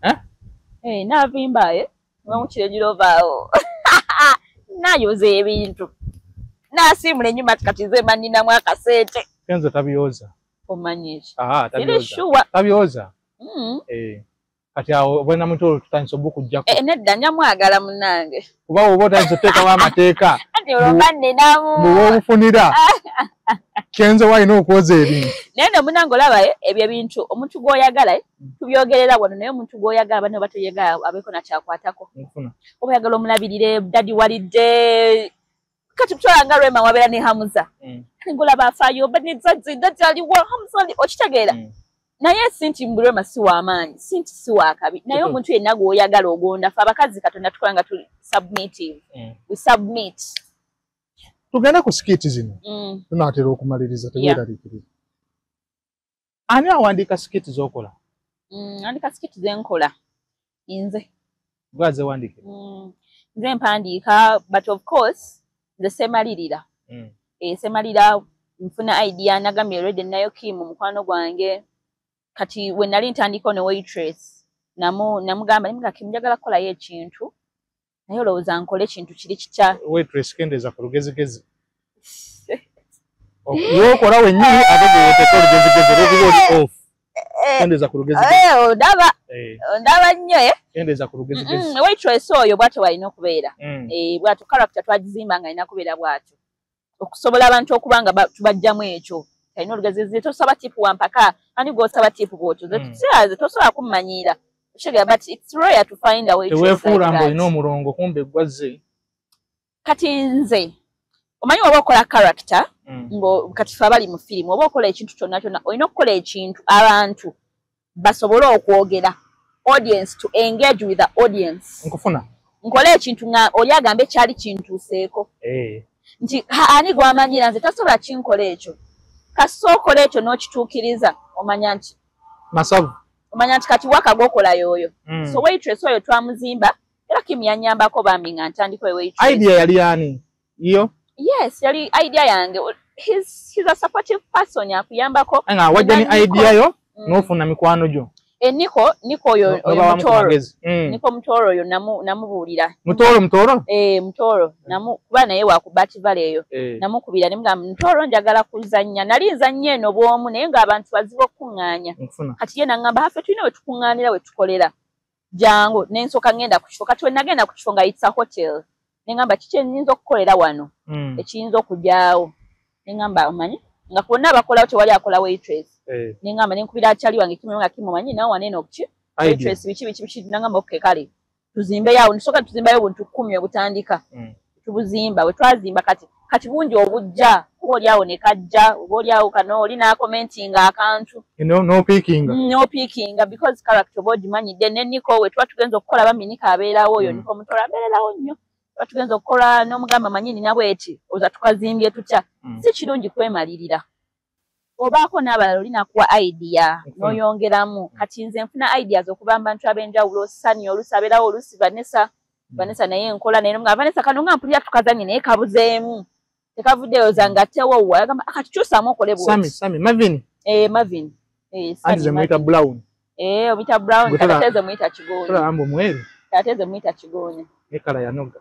naavimbaye muyimamu Range Rover awo nayoza ebintu nasiimula enyuma kati nze manninamu akasente Kenzo tabyoza omanyi eki tabyoza kati awo bwena mutoolo tutandisa obukujjako nedda nyamwagala munnange kuba oba otandisa oteekawo amateeka anti olwoba nnenamu bwewobufunira Kenzo walina okwoza ebintu naye ne munnange olabaye ebyo ebintu omuntu gw'oyagala tubyogerera wano naye omuntu gw'oyagala banne bateyagala abeeko nakyakwatako oba oyagala omulabirire dadi walidde kati kutwala nga Rema wabeera ne Hamuza ngolaba afaayo banezazzi dadi aliwo Hamuza okitegeera naye sinti Rema si w'amaanyi sinti si w'akabi naye omuntu yenna gw'oyagala ogonda fe abakazi Katonda tukola nga tuli submissive we submit tugenda ku skiti zino tunaatera okumaliriza teweeraliikiriza ani awandiika skiti z'okola andika skiti zenkola nze gwaze wandiike nze mpandiika but of course nze semalirira semalira nfuna idea nagambye Red nayo Kim mukwano gwange kati we nali ntandika ne waitress namugamba nimuga Kim njagala kukolayo ekintu naye olowooza nkole ekintu kiri kitya waitress kendeeza ku lugezigezi yokola wennyini ate gewoteeka olugezigezi olwokuba oli off kendeeza ku lugezigezi ondaba nnyo kendeeza ku lugezigezi waitress oyo bwatyo walina okubeera bwatyo character twagizimba nga alina kubeera bwatyo okusobola abantu okuba nga tubajjamu ekyo alina olugezigezi tosaba tipu wampaka ani gw'osaba tipu bwotyo ze tosobola kummanyiira but it's rare to find a waitress teweefuula mbu olina omulongo kumbe gwazze kati nze omanyi oba okola character kati fe abali mu firimu oba okola ekintu kyonna kyonna olina okukola ekintu abantu basobole okwogera audience to engage with the audience nkufuna nkole ekintu nga oli agambe kyali kintuuseeko nti ani gwamanyira nze tasobola kinkola ekyo kasookola ekyo n'okituukiriza omanya nti masavu omanya nti kati waka gwokola yoyo so waitress oyo twamuzimba era Kim yanyambako bambi nga ntandika waitress idea yali ani iyo yes yali idea yange he's a supportive person yakuyambako nga wajja ni idea yo n'ofuna mikwano gyo Niko oyo Mutoro Niko Mutoro oyo namubuulira Mutoro Mutoro kuba naye wakubati vale eyo namukubira nimuga Mutoro njagala kuzannya nali nzannye eno bwomu naye ng'abantu bazibu okuŋŋaanya kati ye nangamba hafe tulina we tukuŋŋaanira we tukolera jango nensoka ngenda ku kifo kati we nagenda ku kifo nga it's a hotel nengamba kiki nnyinza okukolera wano ekiyinza okujaawo nengamba omanyi nga kwonna abakolawo tewali akola waitress nengamba nenkubira akyali wange kimu nga kimumanyi nawe waneeno okuki waitress biki nangamba okay kale tuzimbe yawo nsooka tuzimbayo obuntu 10 obutandika tubuzimba we twazimba kati bungi obujja oli awo ne kajja oli awo kano oli n'akomentinga akantu no peeking because character board manyidde ne Niko we twatugenza okukola baminika abeerawo oyo Niko mutola abeerawo nnyo twatugenza okukola n'omugamba manyini nabweti oza tukazimbye tutya si kirungi kwemalirira obaako n'abalala olinakuwa idea n'oyongeramu kati nze nfuna ideas okuba abantu ab'enjawulo Sani olusi abeerawo olusi Vanessa naye enkola naye nga Vanessa kano nga mpulira tukazanye naye kabuzeemu tekavuddeyo zanga tewo wa agamba akatukyusaamu okole bwoti Sami Marvin Marvin Sani mwita Brown obita Brown kateze mwita Kigonya tola ambo mweru kateze mwita Kigonya ekala yanoga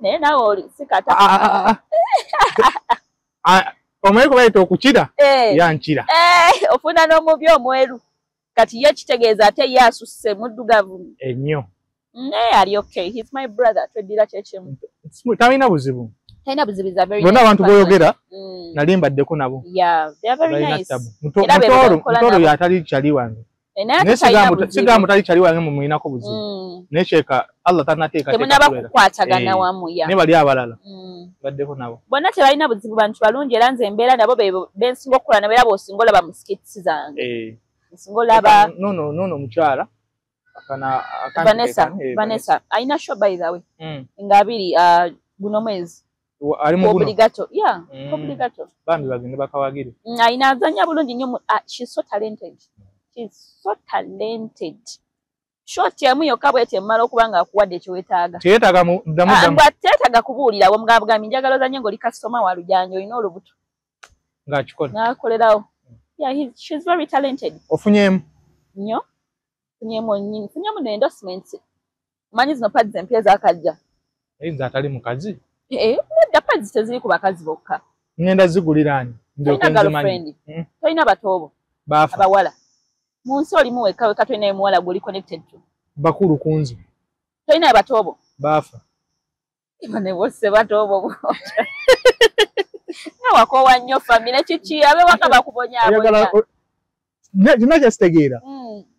naye nawe oli sikata omweru bayita okukira yankira ofuna n'omubi omweru kati ye kitegeeza ate ye asusse muddugavu ennyo ali okay he's my brother tweddira kyekyimu talina buzibu very bonna abantu boyogera nali mbaddeko nabo they are very nice mutoro yatali kyali wange sigamu tali kyali wange mumuinako buzibu nesheka Allah tanateeka temunaba kukwatagana wamu ne bali abalala baddeko nabo bonna tebalina buzibu bantu balungi era nze embeera nabo bensinga okukola nabo era b'osinga olaba mu skits zange nsinga olaba no mukyala Vanessa aina show by the way nga abiri guno mwezi ali mu obligato obligato bambi bagende bakawagire aina azanya bulungi nnyo she's so talented short yamu yokka bwete mmala okubanga akuwadde kyewetaaga kyetaaga mu teetaaga kubuulira wamugambugambye njagala ozanye ng'oli kasitoma wa Lujanja olina olubuto ng'akikola n'akolerawo she's very talented ofunyemu nnyo funyemu ne endorsement manyi zino pads empya ezakajja nze atali mukazi nedda pads teziri ku bakazi bokka ngenda ziguliraani tolina batoobo abawala mu nsi olimu wekka tolinayo muwala gweoli connected to bakulu ku nze tolinayo batoobo baafa ne bosse batoobo nawakoowa nnyo famire kiki abewaka bakubonyaabonya kina kyasitegeera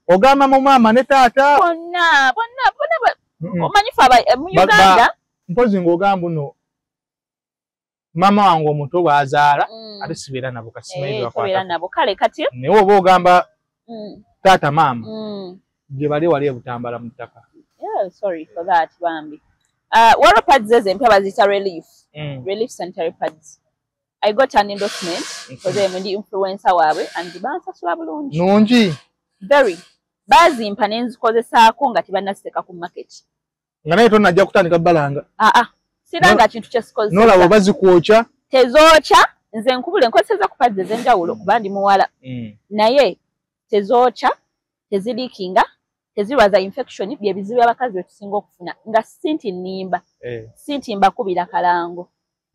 ogamba mu maama ne taata bonna omanyi fe mu Uganda mpozi ng'ogamba nno maama wange omuto bw'azaala ate sibeera nabo kasimaira nabo kale kati naye oba ogamba taata maama gye bali wali ebutambala mu ttaka sorry for that bambi waliwo pads ezo empya baziyita relief sanitary pads I got an endorsement because I'm the influencer waabwe and bansasula bulungi nungi very bazimpa nenzikozesaako nga tebannaziteeka ku market nga naye tonajja kutandika balanga siranga kintu kyesikozesa nolaba bazikwokya tezookya nze nkubule nkozeseza ku pads ez'enjawulo kuba ndi muwala naye tezookya teziriikinga tezirwaza infection bye bizibu abakazi bye tusinga okufuna nga sintimba kubira kalango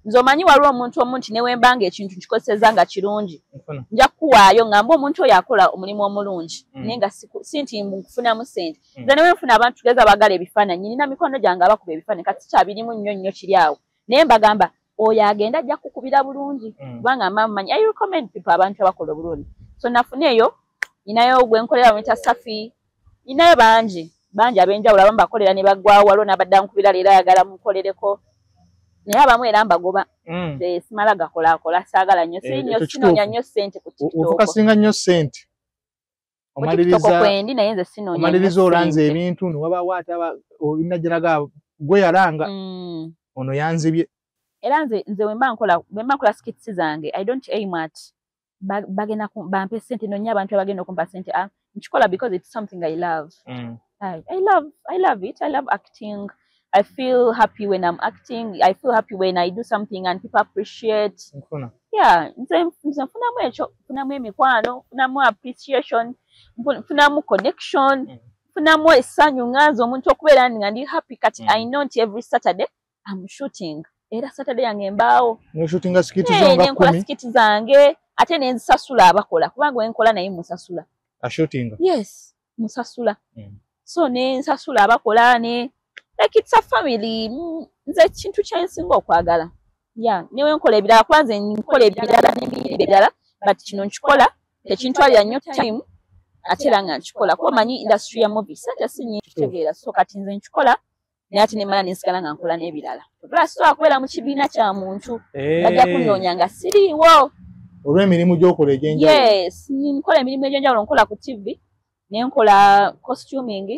nze omanyi waliwo omuntu omunti newembanga ekintu nkikozeseza nga kirungi nja kuwaayo ngamba omuntu oyo akola omulimu omulungi naye nga sintimbu nkufunamu sente nze newe nfuna abantu tugeza bagala ebifaananyi nina mikono gyange abakuba ebifaananyi kati kyabirimu nnyo kiri awo naye mbagamba oyo agenda ajja kukubira bulungi kubanga mamanyi I recommend people abantu abakola obulungi so nafuna eyo ninayo gwenkolera bamuyita Safi ninayo bangi ab'enjawulo abamu bakolera ne baggwawo waliwo n'abadde ankubira leero ayagala mukolereko naye abamu era mbagoba simala gakolaakola saagala nnyo sinoonya nnyo ssente ku ofukasinga nnyo ssente kwendi naye nze sinoonya omaliriza olanze ebintu newabaawo ate olina gyeraga gwe yalanga ono yanzibye era nze bwe mba nkola skits zange I don't aim at bagenda bampe ssente noonya abantu abagenda okumpa ssente nkikola because it's something I love I love it. I love acting. I feel happy when I'm acting. I feel happy when I do something and people appreciate. Yeah, funamu emikwano, funamu appreciation, funamu connection, funamu essanyu nganze omuntu okubeera nga ndi happy kati I know nti every Saturday I'm shooting. Era Saturday yange mbaawo. No shooting skits zonga 10. Skits zange ate nenzisasula abakola kubanga wenkola naye musasula. A shooting. Yes, musasula. so ne nsasula abakola ne like it's a family nze kintu kyensinga okwagala newe nkola ebirala kwanze nkola ebirala n'ebirala but kino nkikola tekintwalira nnyo time ate era nga nkikola kuba manyi industry ya movie sente si nnyingi kitegeera so kati nze nkikola naye ate nemala nensigala nga nkola n'ebirala tolasobola kubeera mu kibiina kya muntu bajja kunnoonya nga siriiwo olw'emirimu gy'okola egy'enjawulo. Yes, nkola emirimu egy'enjawulo nkola ku TV ne nkola costuming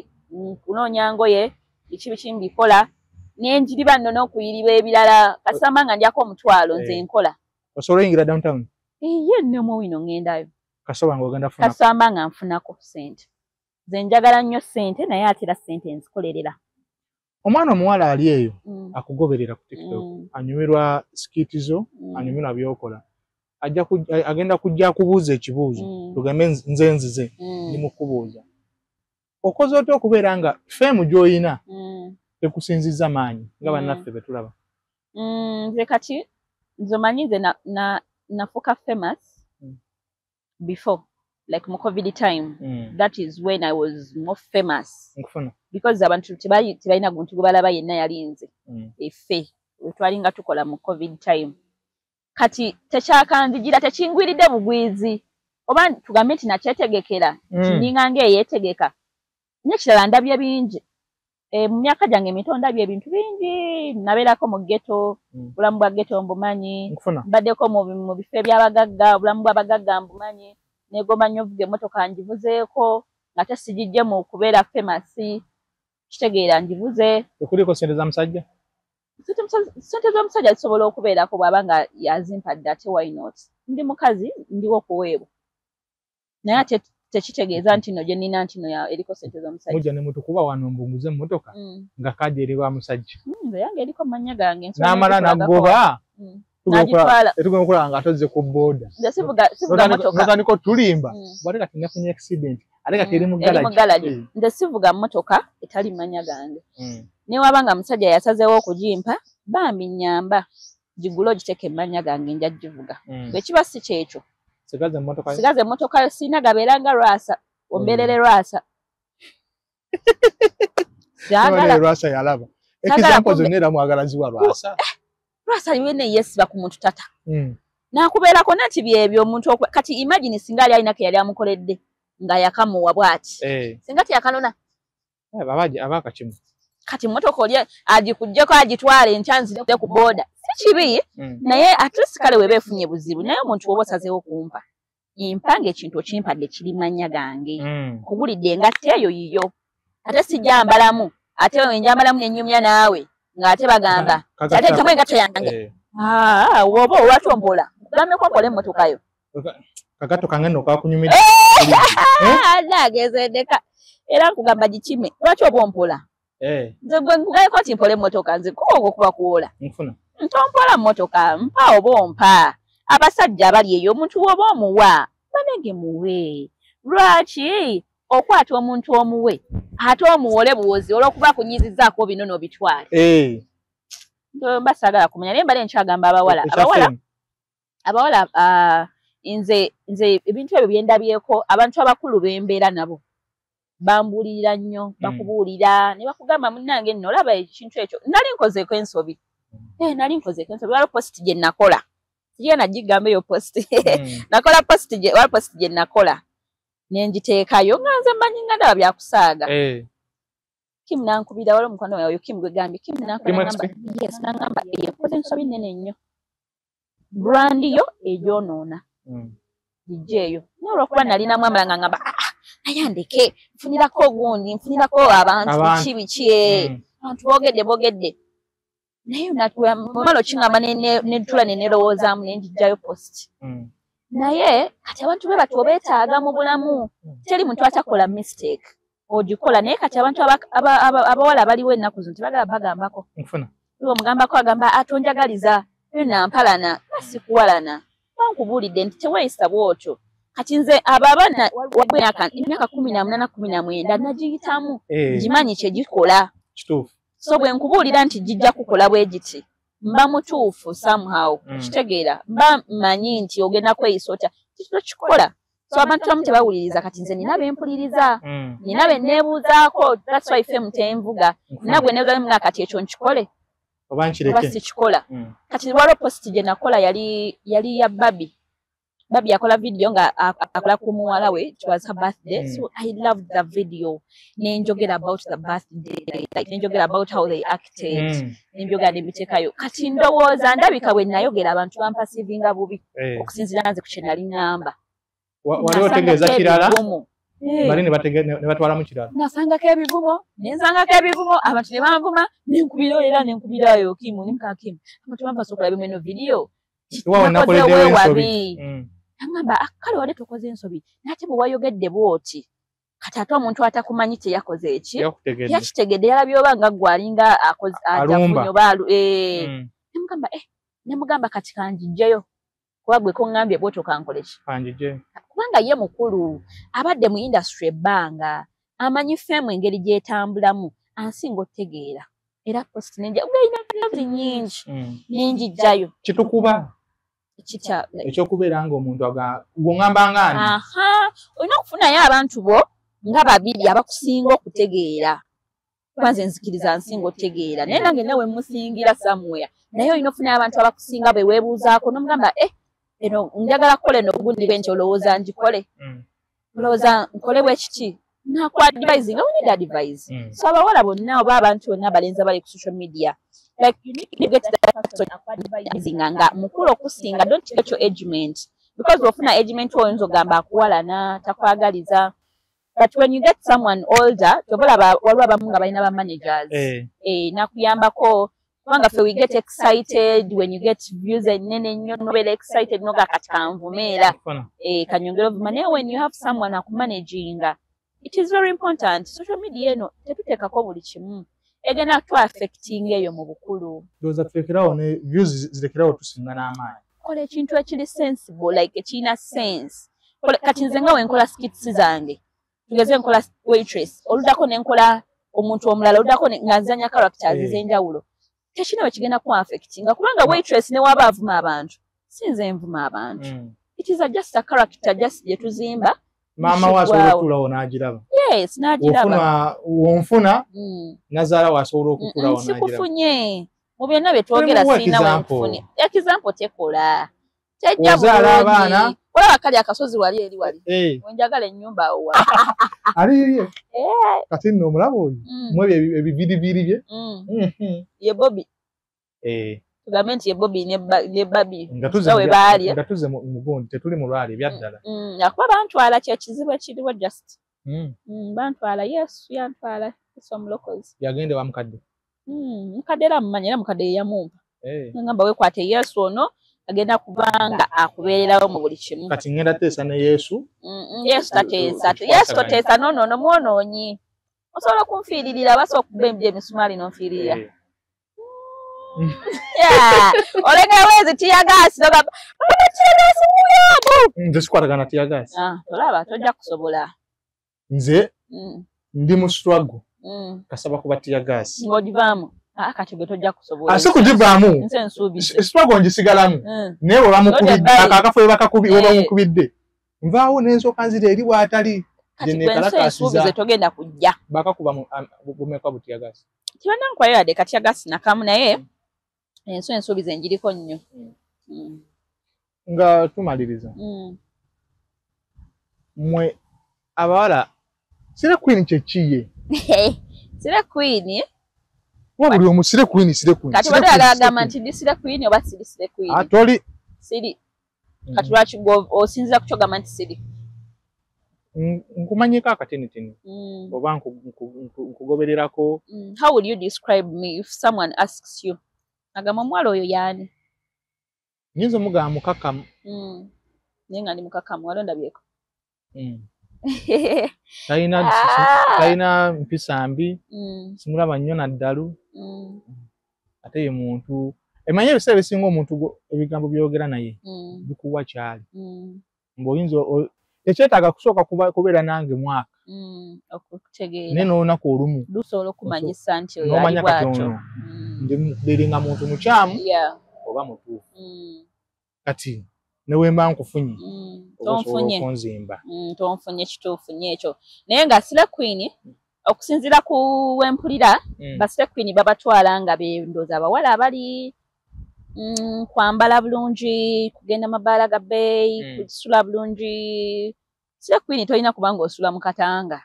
kunoonya ngoye biki mbikola nenjiriba nno n'okuyiriba ebirala kasamba nga ndyako omutwalo nze nkola. Osobola oyingira downtown? Ye nno wino ngendayo. Kasaba ng'ogenda funako? Kasamba nga nfunako ssente. Nze njagala nnyo ssente naye ate era ssente nzikolerera. Omwana omuwala ali eyo akugoberera ku TikTok anyumirwa skiti zo anyumirwa byokola agenda kujja kubuuza ekibuuzo tugambe nze nzize ndimukubuuza okoze otya okubeera nga femu gy'oyina tekusinziza maanyi nga bannaffe be tulaba? Nze kati nze omanyi nze nafuuka famous before like mu COVID time that is when I was more famous because abantu tebalina guntu gwe balaba yenna yali nze effe wetwalinga tukola mu COVID time kati tekyakanzigira tekingwiridde bugwizi oba tugambe nti nakyetegekera kininga ng'eyeetegeka nekirala ndabye bingi mu myaka gyange emito ndabye ebintu bingi nabeerako mu ghetto obulamu bwa ghetto mbumanyi mbaddeko mu bifo eby'abagagga obulamu bw'abagagga mbumanyi negomba nnyo ovuga emmotoka ngivuzeeko nga tesigijje mu kubeera famasi kitegeera ngivuze. Ekuliko ssente za musajja? Ssente z'omusajja zisobola okubeerako bw'aba nga yazimpadde ate why not? Ndi mukazi ndiwo okuweebwa naye ate tekitegeeza nti no gye nnina nti no eriko ssente z'omusajja. Mujja ne mutukuba wano mbunguze emmotoka nga kajja eri wa musajja. Nze yange eriko mu mannya gange. N'amala n'aggoba. Etugenda okulaba nga atozze ku booda. Nze sivuga mmotoka. Notandika otulimba. Bw'ate kati nafunye accident. Ate kati eri mu garage. Nze sivuga mmotoka etali mu mannya gange. Newaba nga musajja yasazeewo okugimpa bambi nnyamba gigula ogiteeke mu mannya gange nja givuga. Bwe kiba si kyekyo. Sigaze emmotoka yo sirina gabeera nga lwasa ombeerere lwasa. Lwasa yalaba. Example zonna era mwagala ziwa lwasa. Lwasa yene yesiba ku muntu tata. Nakubeerako nati byebyo omuntu kati imagine singa ali alina ke yali amukoledde nga yakamuwa bw'ati. Singa teyakanona. Abakakimu. Kati mmotoka oli agikugyeko agitwale enkyanzire ku booda si kibi naye at least kale weba efunye buzibu naye omuntu woba osazeewo kumpa impange ekintu okimpadde kiri mannya gange kugulidde engatte eyo yiyo ate sijambalamu ate enjambalamu nenyumya naawe ng'ate bagamba ate kamu engatte yange woba olwatombola kugameko nkole emmotoka yo kagato kange nno kakunyumira nagezeddeka era nkugamba gikime lwaki oba ompola nze gwe nkugayeko nti mpole emmotoka nze kuba okuba kuwola ntompola mmotoka mpa oba ompa abasajja abali eyo omuntu woba omuwa banenge muwe lwaki okwata omuntu omuwe ate omuwole buwozi olw'okuba kunyizizaako binono bitwale basaagala kumanya naye mbale nkyagamba abawala nze ebintu ebyo byendabyeko abantu abakulu bembeera nabo bambuulirira nnyo bakubuulira ne bakugamba munnange nno olaba ekintu ekyo nali nkozeeko ensobi waliwo posti gye nakola sigenda gigamba eyo posti nakola posti gye nakola nenjiteekayo nga nze mmanyi nga ndaba byakusaaga Kim nankubira waliwo mukwano wayo Kim gwe gambye Kim nangamba ekoze ensobi nnene nnyo brand yo egyonoona gijjeeyo naye olw'okuba nalinamu amala nga ngamba ayandeke nfunirako ogundi nfunirako abantu biki abantu boogedde naye mumala okingamba netula nenerowoozaamu nenjijjayo post naye kati abantu be bati obeetaaga mu bulamu teri muntu atakola mistake ogikola naye kati abantu abawala baliwo ennaku zino tebagala bagambako omugambako agamba atonjagaliza yo nampalana asikuwalana bankubuulidde nti teweeyisa bwotyo kati nze abo abaana emyaka 18 19 nagiyitamu ngimanyi kyegikola so bwe nkubuulira nti gijja kukola bwe giti mba mutuufu somehow kitegeera mba manyi nti ogenda kweyisa otya kikikola so abantu bamu tebawuliriza kati nze nina bempuliriza nina benneebuuzaako that's why ffe mutenvuga nina gwe neebuuza nga kati ekyo nkikole oba sikikola kati waliwo post gye nakola yali ya Babi yakola video nga akola ku muwala we it was her birthday so I loved the video nenjogera about the birthday like nenjogera about how they acted nenjogera nebiteekayo kati ndowooza ndabika bwe nayogera abantu bampasivinga bubi okusinziira nze ku kye nali ŋŋamba waliwo otegeeza kirala bali ne batwala mu kirala nasangako ebivumo abantu ne banvuma nenkubirayo era nenkubirayo Kimu nimkakimu abantu bampasa okulaba eno video Angamba kale wali tukoze ensobi nate bwe wayogedde bwoti kati ate omuntu atakumanyi teyakoze eki yakitegedde yalabye oba nga gwalinga ajafunyo baalu nemugamba kati kanjijjeyo kuba gwe ko ŋŋambye bwoto kankoleki kubanga ye mukulu abadde mu industry ebbanga amanyi femu engeri gyetambulamu ansinga otegeera era post nenja ugayina nyingi nenjijjayo kitukuba ekyokubeera nga omuntu gwoŋŋamba nga nti olina okufunayo abantu bo nga babiri abakusinga okutegeera kuba nze nzikiriza nsinga otegeera naye nange newe musingira somewhere naye olina okufunayo abantu abakusinga bwe weebuuzaako n'omugamba eno njagala kukola eno ogundi bwe nti olowooza njikole olowooza nkole bwe kiki nakwadvise nga we need advice so abawala bonna oba abantu bonna abalenzi abali ku social media like you need to get that person advising nga mukulu okusinga don't get your agement because ofuna agement oyinza ogamba akuwalana takwagaliza but when you get someone older tobalaba waliwo abamu nga balina ba managers nakuyambako kubanga ffe we get excited when you get views ennene nnyo nobeera excited noga kati kanvumeera kanyongera ovuma naye when you have someone akumanaginga it is very important social media eno tetuteekako buli kimu egenda tu affecting eyo mu bukulu doza tulekerawo ne views zirekerawo tusinga n'amaanyi kola ekintu ekiri sensible like ekirina sense kati nze nga wenkola skits zange tugeze nkola waitress oluddako nenkola omuntu omulala oluddako nga nzanya characters ez'enjawulo tekina bwe kigenda ku affectinga kubanga waitress ne waba avuma abantu sinze nvuma abantu it is just a character just gye tuzimba maama wasobola okutulawo n'agiraba yes n'agiraba wonfuna nazaala wasobola okutulawo n'agiraba sikufunye mu byonna bye twogera siina wenkufunye example tekola tejja ozaala abaana olaba kali akasozi wali eri wali wenjagala ennyumba awo wali aliye kati nno omulaba oyo mu ebyo ebiviriviri bye ye Bobby tugambe nti ye Bobby ne Babi we baali nga tuze mu gundi tetuli mu lwali ebyaddala akuba bantwala kyekizibu ekiriwo just bantwala yesu yantwala omulokozi yagende wa mukadde mukadde era amumanyi era mukadde ye yamumpa ngamba wekwate yesu ono agenda kubanga akubeererawo mu buli kimu kati ngenda teesa ne yesu yesu tateesa yesu toteesa noonono mwonoonyi osobola okunfiiririra basa okuba emisumaali n'onfiiririra olengawo ezi tiyagaasi nogamba tiyagaasi muyambu nze sikwatagana tiyagaasi olaba tojja kusobola nze ndi mu struggle kasaba kuba tiyagaasi ng'ogivaamu kati gwe tojja kusobola si kugivaamu nze nsuubize struggle ngisigalamu naye bwe bamukubidde akakafu we bamukubidde nvaawo n'ensooka nzira eri bw'atali kati gwe nsuubize togenda kujja bakakuba bumeka butiyagaasi tibanankuwayo yadde katiyagaasi nakamu naye enso ensuubize njiriko nnyo nga tumaliriza mmwe abawala sire queen kyekiye sire queen wabuli omu sire queen kati bade agamba nti ndi sire queen oba siri sire queen atoli siri kati lwaki osinzira ku kyogamba nti siri nkumanyiko akateniteni oba nkugobererako how would you describe me if someone asks you agamba omuwala oyo yaani nyinza omugamba mukakamu naye nga ndi mukakamu walondabyeko talina mpisa mbi simulaba nnyo naddalu ate ye muntu emanyi ebiseera ebisinga omuntu ebigambo byogera naye bikuwa kyali ng'oyinza tekyetaaga kusooka kubeera nange mwaka naye n'olunaku olumu n'omanya kati ono ndiringa muntu mukyamu oba mutuufu kati ne wemba nkufunye tonfunye okunzimba tonfunye kituufu nyekyo naye nga Slay Queen okusinzira ku wempulira ba Slay Queen babatwala nga bendoza abawala abali kwambala bulungi kugenda mabaala ga Bay kusula bulungi Slay Queen tolina kubanga osula mu katanga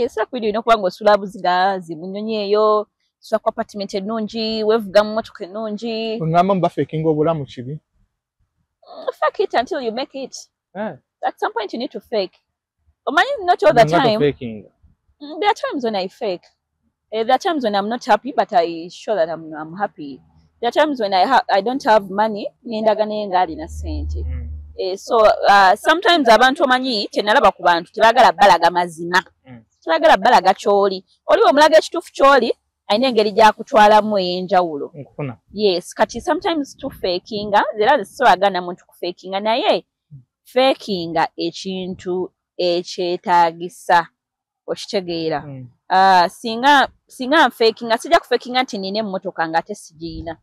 Slay Queen olina kubanga osula buziga zibunyonyi eyo osula ku apartment ennungi wevuga mu motoka ennungi ngamba mubafekinga obulamu kibi fake it until you make it at some point you need to fake not all the time there are times when I fake there are times when I'm not happy but I show that I'm happy there are times when I don't have money nendaga naye ngali na sente so sometimes abantu omanyi tenalaba ku bantu tebagala balaga mazima tebagala balaga kyoli oli omulaga ekituufu kyoli ayina engeri gyakutwalamu ey'enjawulo yes kati sometimes to fakinga era siwagana muntu ku fakinga naye fakinga ekintu ekyetaagisa okitegeera singa nfakinga sijja kufakinga nti nina emmotoka nga ate sigiina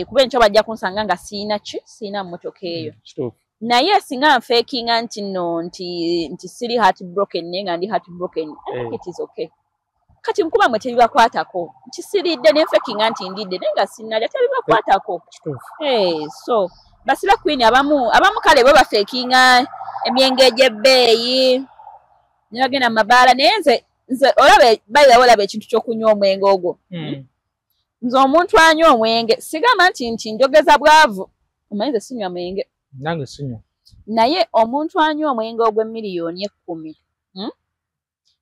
kuba enkyo bajja kunsanga nga siina mmotoka eyo naye singa nfakinga nti no nti siri heart broken naye nga ndi heart broken it is okay kati nkuba mwe tebibakwatako nti siridde ne fakinga nti ndidde naye nga sinnalya tebibakwatako so ba Slay Queen abamu kale bo bafakinga emyenge egy'ebbeeyi ne bagenda mu mabaala naye nze olaba ekintu ky'okunywa omwenge ogwo nze omuntu anywa omwenge sigamba nti njogeza bwavu omanyi nze sinywa mwenge nange sinywa naye omuntu anywa omwenge ogw'emiliyoni 10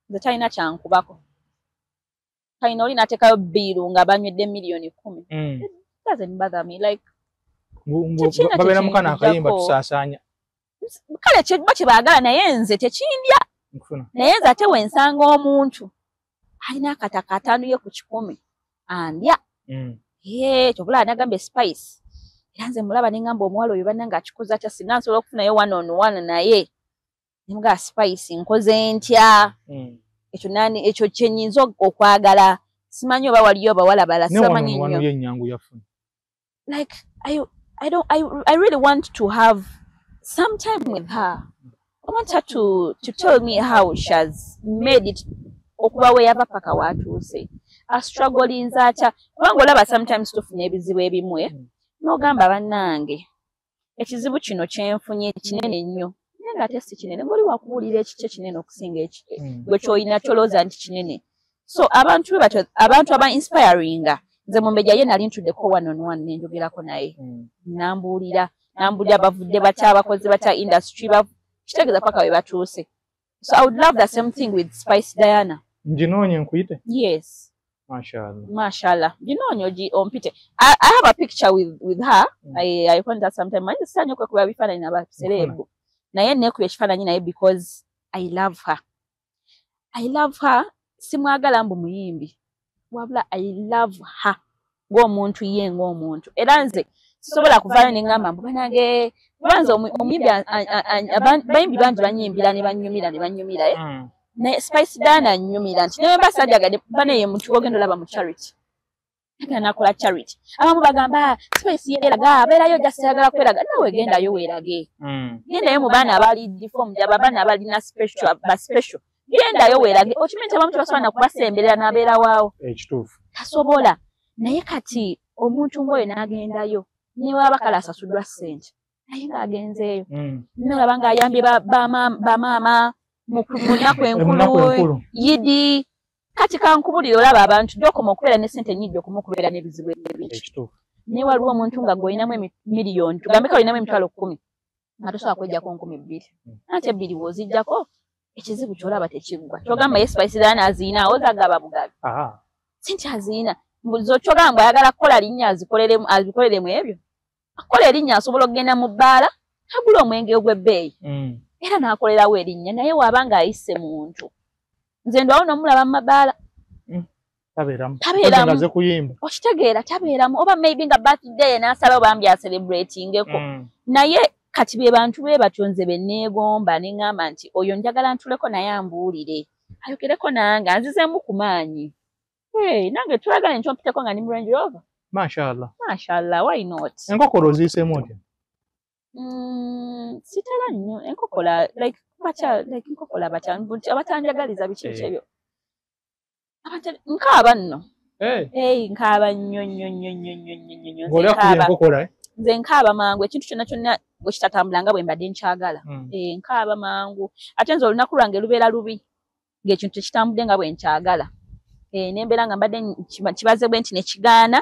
nze talina kyankubako talina oli nateekayo bbiiru nga banywedde miliyoni 10 doesn't bother me like babeera mukana akayimba tusaasaanya kale kyeba kyebaagala naye nze tekindya naye nze ate wensanga omuntu alina akataka atanuye ku 10 andya kyobula anagambye spice era nze mulaba nengamba omuwala oyo bannanga akikoze atya singa nsobola okufunayo 1-on-1 naye nemugaa spice nkoze ntya ekyo kyenyinza okwagala simanyi oba waliyo abawala bala simanyi nnyo like I really want to have some time with her. I want her to tell me how she has made it okuba we yava paka watuuse struggling atya kubanga olaba sometimes tufuna ebizibu ebimu n'ogamba bannange ekizibu kino kyenfunye kinene nnyo naye nga ate si kinene ng'oli wakuwulira ekikye kinene okusinga ekike gwe kyolina kyolooza nti kinene so abantu aba inspiringa nze Mumbejja ye nali ntuddeko 1-on-1 nenjogerako naye nambuulira bavudde batya abakozi batya industry kitegeeza paka we batuuse so I would love the same thing with Spice Diana njinoonye nkuyite yes mashallah njinoonye ompite I have a picture with her I found that sometime manyi sisanyo kwe kuba bifaananyi n'abaserebu naye neekuba ekifaananyi naye because I love her simwagala mbu muyimbi wabula I love her ng'omuntu ye ng'omuntu era nze sisobola kuvaayo ne ngamba mbu banange kubanza omuyimbi bayimbi bangi banyimbira ne banyumira naye Spice Diana annyumira nti newe mbasajjagadde bane ye muntu ogenda olaba mu charity nakola charity abamu bagamba Spice yeeraga abeerayo just ayagala kweraga nawe gendayo weerage gendayo mu baana abali deformed abaana abalina special gendayo weerage okimanyi nti abamu tebasobola na kubasemberera n'abeera waawo ekituufu tasobola naye kati omuntu ng'oyo n'agendayo newaba kale asasuddwa ssente naye ng'agenzeeyo nolaba ng'ayambye bamaama mu lunaku enkulu yidi kati kankubulira olaba abantu gyokoma okubeera ne ssente nnyingi okumukubeera n'ebizibu ebingi naye waliwo omuntu nga gw'olinamu miliyoni tugambe ka olinamu emitwalo 10 nga tosobola kweggyako 2,000 ate 2 w'oziggyako ekizibu kyolaba tekiggwa kyogamba ye Spice Diana aziina ozagaba bugabi sinti aziina mbuzo kyogamba ayagala kukola linnya azikoleremu ebyo akola erinnya asobola okugenda mu bbaala agula omwenge ogw'ebbeeyi era n'akolerawo erinnya naye waabanga ayise muntu nze ndwawo n'omulaba mu mabaala tabeeramu okitegeera tabeeramu oba maybe nga birthday n'asalawo bambi acelebratingeko naye kati be bantu be batyo nze be neegomba ne ŋŋamba nti oyo njagala ntuleko naye ambuulire ayogereko nange anzizeemu ku maanyi nange tulagane ntompiteko nga ndi mu Range Rover mashallah why not enkokolo oziiseemu otya Sitala nnyo enkokola like enkokola abatanjagaliza biki ekyo nkaaba nno nkaaba nnyo nze nkaaba mangu ekintu kyonna bwe kitatambulanga bwe mbadde nkyagala nkaaba mangu ate nze olunaku lwange lubeera lubi ng'ekintu tekitambudde nga bwe nkyagala nembeera nga mbadde kibaze bwe nti nekigaana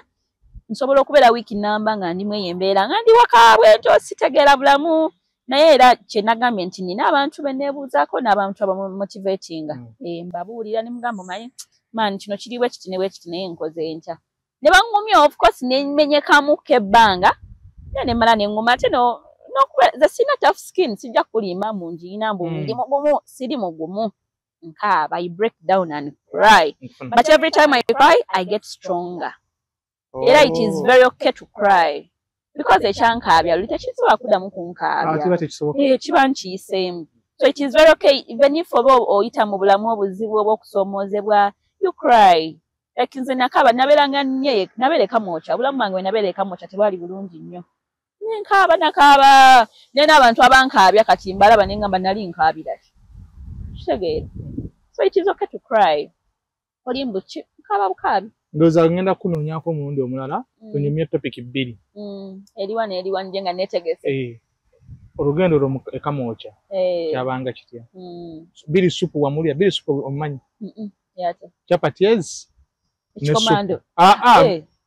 nsobola okubeera wiiki namba nga ndimu eyo embeera nga ndi waka bwentyo sitegeera bulamu naye era kye nagambye nti nina abantu be neebuuzaako n'abantu abamotivatinga mbabuulira ne mugamba omanyi maani kino kiri bwe kiti ne bwe kiti naye nkoze enkya ne baŋŋumya of course nemenyekamu kebbanga ne mmala ne ŋŋuma ate ze sirina tough skin sijja kulimba mu njiina mbu ndi mugumu siri mugumu nkaaba I break down and cry but every time I cry I get stronger era it is very okay to cry because ekyankaabya luli tekisobola kuddamu kunkaabya kiba nkiyiseemu so it is very okay even if oba oyita mu bulamu obuzibu obw'okusoomoozebwa you cry like nze nakaaba nabeeranga nnye nabeereka mwokya obulamu bwange bwe nabeereka mwokya tebwali bulungi nnyo nakaaba naye n'abantu abankaabya kati mbalaba ne ngamba nali nkaabira kitegeera so it is okay to cry oli mbuki nkaaba bukaabi ndowooza ngenda kunoonyako omulundi omulala tunyumye topic bbiri eriwa n'eriwa nje nga neetegese olugendo lwo eka mwokya kyabanga kitya bbiri supu wamulya bbiri supu omumanyi chapaties ekikomando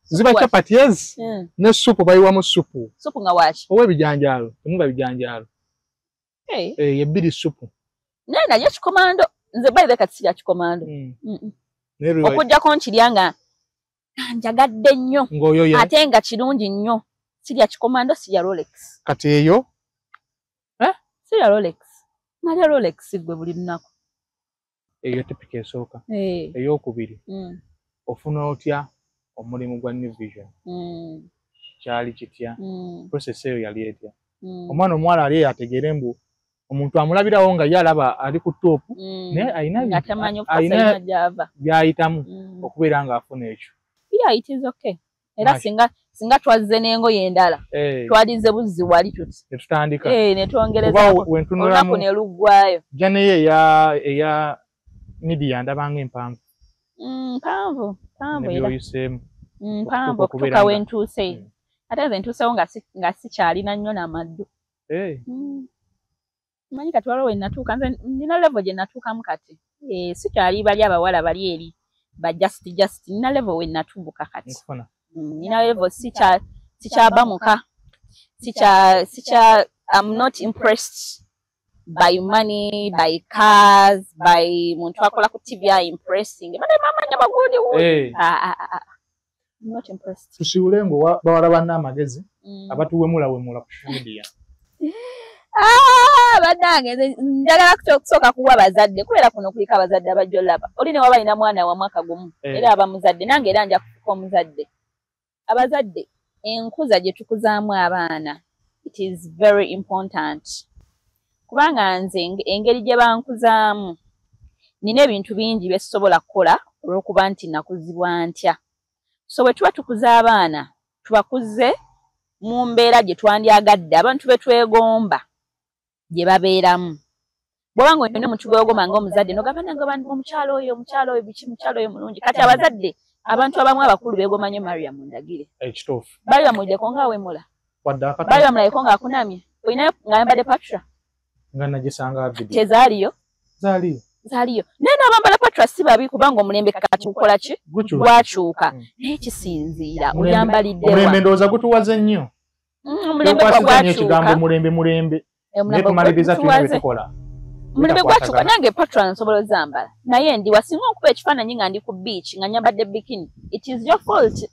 ziba chapaties ne supu bayiwamu supu nga waki oba ebijanjaalo temuba bijanjaalo ebbiri supu naye naye kikomando nze bayibe kati sirya kikomando okujjako nkirya nga njagadde nnyo ate nga kirungi nnyo sirya kikomando sirya Rolex kati eyo sirya Rolex nalya Rolex gwe buli lunaku eyo tipika esooka eyokubiri ofuna otya omulimu gwa New Vision kyali kitya process eyo yali etya omwana omuwala ali ategeere mbu omuntu amulabirawo nga ye alaba ali ku toopu naye alina byayitamu okubeera ng'afuna ekyo it is okay era singa twazze n'engoye endala twalize buzzi wali tuti netutandika netwongereza olunaku ne luggwayo jja naye eya midiya ndabanga empanvu mpanvu okutuuka we ntuuse ate nze ntuusewo nga sikyalina nnyo n'amaddu manyi kati waliwo we natuuka nze nina level gye natuukamu kati sikyali bali abawala bali eri ba just nina level we natuubuka kati nina level sikyaba muka I'm not impressed by money, by cars, by muntu akola ku TV impressing bade mama nya bagudi I'm not impressed tusiule ngo bawala banna amagezi abatuwemula ku social media badange njagala kusooka kuwa bazadde kubeera kuno kulika abazadde abajolaba oli ne waba ina mwana wa mwaka gumu era abamuzadde nange era nja kufuka omuzadde abazadde enkuza gye tukuzaamu abaana it is very important kubanga nze engeri gye bankuzaamu nina ebintu bingi bye sisobola kukola olw'okuba nti nakuzibwa ntya so bwe tuba tukuza abaana tubakuze mu mbeera gye twandyagadde abantu be twegomba gye babeeramu bw'oba ng'olina omuntu gw'ogomba ng'omuzadde n'ogamba nange omukyalo oyo biki mukyalo oyo mulungi kati abazadde abantu abamu abakulu beegoma nnyo Mariam Ndagire ekituufu baali bamuliddeko ng'awemula baali bamulabeko ng'akunamye olina ng'ayambadde patra nga nagisanga video tezaaliyo zaaliyo naye n'abambala patra si babi kubanga omulembe kati gukola ki gwakyuka naye kisinziira oyambaliddewa omulembe ndowooza gutuwaze nnyo omulembe gwatwuka mulembe naye tumaliriza tulina byetukola omulembe gwatwuka nange patra nsobola ozambala naye ndi wasinga okuba ekifaananyi nga ndi ku beach nga nyambadde bikini it is your fault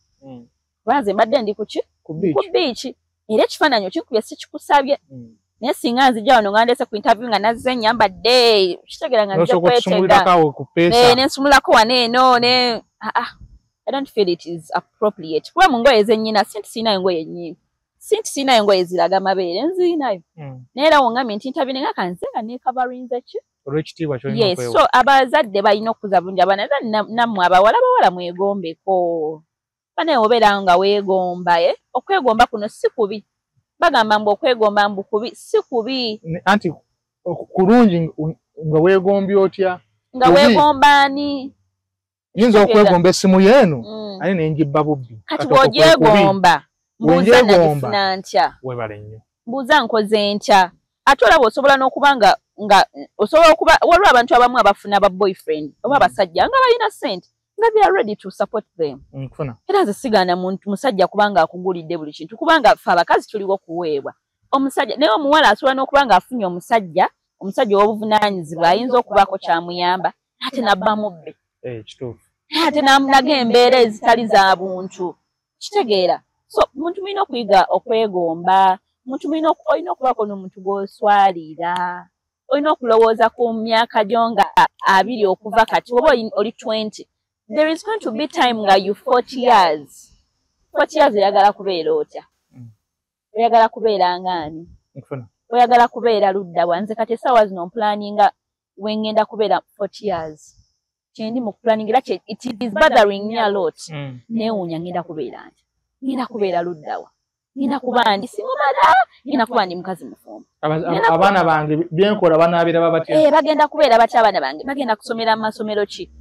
lwaze mbadde ndi kuki ku beach era ekifaananyi okikubye sikikusabye naye singa nzijja wano nga ndeese ku interview nga nazze nyambadde kitegeera nga nze kwetega nensumulako wano eno ne I don't feel it is appropriate kuba mu ngoye zennyina sinti siinayo ngoye nnyingi sinti siinayo ngoye ziraga amabeere nziinayo naye era wongambye nti interview nga kanze nga neekavarinze ki olw'ekitiibwa kyolina so abazadde balina okukuza bulungi abaana era nammwe abawala mwegombeko banaye obeera nga weegomba okwegomba kuno si kubi bagamba mbu okwegomba mbu kubi si kubi anti kulungi nga weegombye otya nga weegombaani yinza okwegomba essimu yeenu ate nenjibba bubbi kati bw'ogyegomba mbuuza nagifuna ntya webale nnyo mbuuza nkoze ntya ate olaba osobola n'okuba nga osobola okuba waliwo abantu abamu abafuna ba boyfriend oba abasajja nga balina ssente nga they are ready to support them era nze sigaana muntu musajja kubanga akugulidde buli kintu kubanga ffe abakazi tuliwo kuweebwa omusajja naye omuwala asobola n'okuba ng'afunye omusajja w'obuvunaanyizibwa ayinza okubaako kyamuyamba ate nabba mubbe kituufu ate namunaga embeera ezitali za buntu kitegeera so muntu mulina okuyiga okwegomba muntu olina okubaako n'omuntu gw'oswalira olina okulowooza ku myaka gyo nga 20 okuva kati oba oli 20 there is going to be time nga you 40 years oyagala kubeera otya oyagala kubeera ngaani oyagala kubeera ludda wanze kati essaawa zino mpulaninga wengenda kubeera 40 years kyendi mu kupulaningira it is bothering me a lot neewuunya ngenda kubeera nti ngenda kubeera luddawa ngenda kuba ndi singomala ngenda kuba ndi mukazi mufumbo abaana bange byenkola banaabira babatya bagenda kubeera batya abaana bange bagenda kusomera mu masomero ki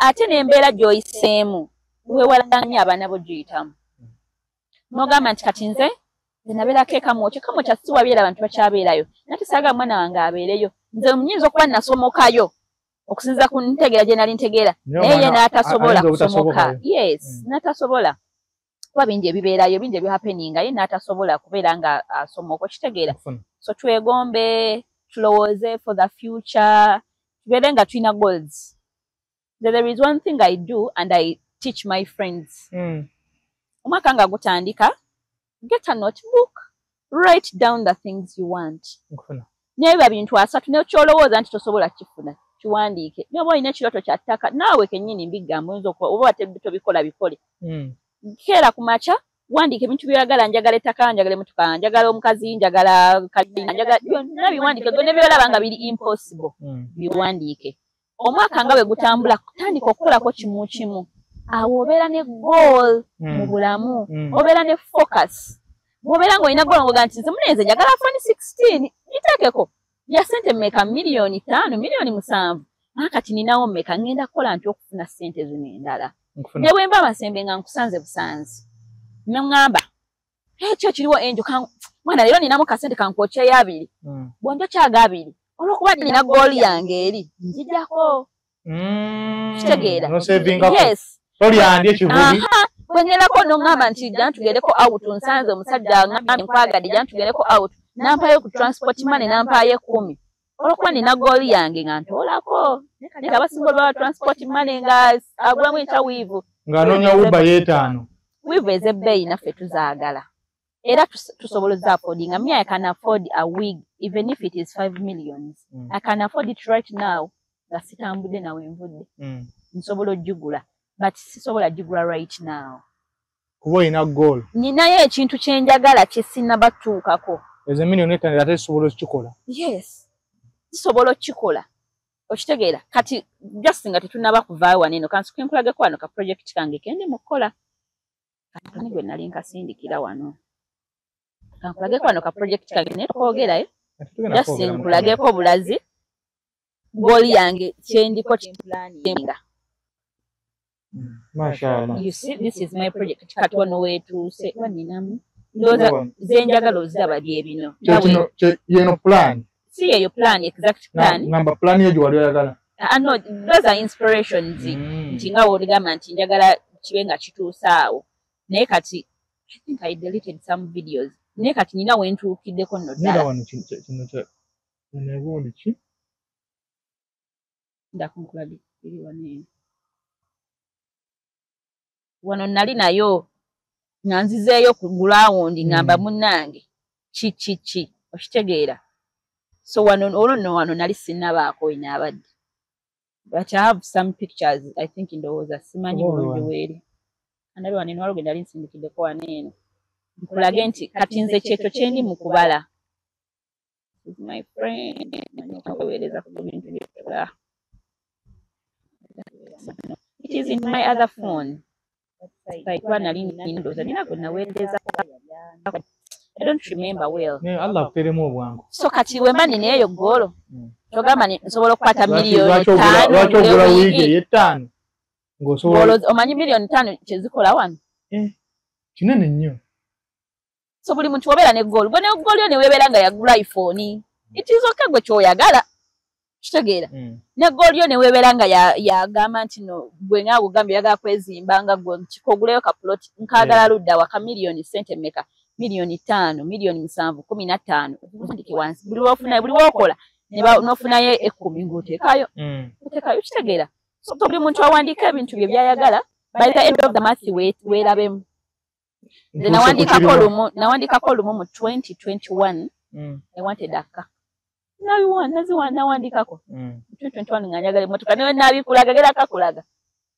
ate n'embeera gy'oyiseemu weewalanya abaana bo giyitamu n'ogamba nti kati nze nabeerako ekamwokyo si wabeera abantu bakyabeerayo nate saaga mwana wange abeereyo nze nyinza okuba nasomokayo okusinza ku ntegeera gye nali ntegeera naye ye n'atasobola kusomoka yes n'atasobola kuba bingi ebibeerayo bingi ebihappeninga ye n'atasobola kubeera nga asomoka okitegeera so twegombe tulowooze for the future tubeere nga tulina goals. There is one thing I do and I teach my friends. Omwaka nga gutandika, get a notebook, write down the things you want. Nebiba bintu 3 ne kyolowooza nti tosobola kifuna kiwandiike. N'oba olina ekirooto kya ttaka naawe kennyini mbigamba oyinza okuba oba tobikola bikole. Keera ku makya wandiika ebintu by'oyagala njagala ettaka njagala emmotoka njagala omukazi njagala kalina njagala byonna biwandiike byonna byolaba nga biri impossible biwandiike. Omwaka nga bwe gutambula kutandika okukolako kimu kimu awo obeera ne goal mu bulamu obeera ne focus bw'obeera ng'olina goal ngoga nti nze munenze njagala iPhone 16 giteekeko ya ssente mmeka miliyoni 5 miliyoni 7 kati ninawo mmeka ngenda kukola nti okufuna ssente zino endala ne bwe mba amasembe nga nkusanze busanzi ne ŋŋamba ekyo kiriwo enjo mwana leero ninamu kasente kankokyeyo 2 bw'onjokyaga 2 olwokuba nina goal yange eri njijjako kitegeera yes olyandye kivubi bwengerako n'oŋŋamba nti jja ntugereko out nsanze omusajja ŋŋambye nkwagadde jja ntugereko out nampaayo ku transport money nampaayo 10 olwokuba nina goal yange nga ntoolako naye abasinga olwa transport money nga agulamu ekya wiivu ng'anoonya wiba y'etaano wiivu ez'ebbeeyi naffe tuzaagala era tusoboloza affordinga me I can afford a wig even if it is 5 million. I can afford it right now nga sitambudde nawe nvudde nsobola ogigula but sisobola gigula right now kuba olina goal ninayo ekintu kye njagala kye sinnabatuukako ezo miliyoni etaano ate sisobola okukikola yes sisobola okukikola okitegeera kati just nga tetunnaba kuvaayo wano eno kansuke nkulageko wano ka project kange kendi mu kukola kati gwe nali nkasindikira wano kankulageko wano ka project kange naye tukoogerayo just nkulageko bulazi goal yange kyendiko kiplaninga. Mashallah. You see, this is my project. Kati wano wetuuse waninamu ndoza zenjagala oziraba byebino yeno plan si yeyo plan exact plan namba plan yejo wali oyagala no those are inspirations nti nga woligamba nti njagala kibe nga kituusaawo naye kati I think I deleted some videos naye kati nina wentuukiddeko nno ddala wano kino kya nebundi ki ndakunkulage iri waneeno wano nali nayo nga nzizeeyo ku gulawundi ngamba munnange ki okitegeera so wano nali sinnabaako inaabadde but I have some pictures I think ndowooza simanyi bulungi weeri andabe waneeno waliwo nali nsindikiddeko waneeno nkulage nti kati nze kyekyo kyendi mu kubala my friend okuweereza ku bintu byokola it is in my other phone like nali ndowooza nina gwe naweereza I don't remember well. Allah kuteremu obwangu. So kati wemba nineyo golo. Togamba ni nsobola okukwata miliyoni 5. Lwaki ogula wiigi ye5? Ng'osobola omanyi miliyoni 5 kyezikola wano. Kinene nnyo. So buli muntu obeera ne goal. Gwe ne goal yo ne webeera nga yagula iPhone. It is okay gwe kyoyagala. Kitegeera. Ne goal yo ne webeera nga yagamba nti no gwe nga agugambye yagala kwezimba nga gwe kikoguleyo ka plot nkagala ludda waka miliyoni sente meka. Milioni 5, milioni 7, 15. Ndiki wansi. Buli wafuna buli wakola. Neba nofunayo 10 ngotekayo. Otekayo kitegeera. So buli muntu awandika ebintu bye byayagala by the end of the month weerabemu. Then nawandika lumu mu 2021. I wanted a car. Nawandikako. 2021 nganyagala emotoka nayo nabikulaga gera kakulaga.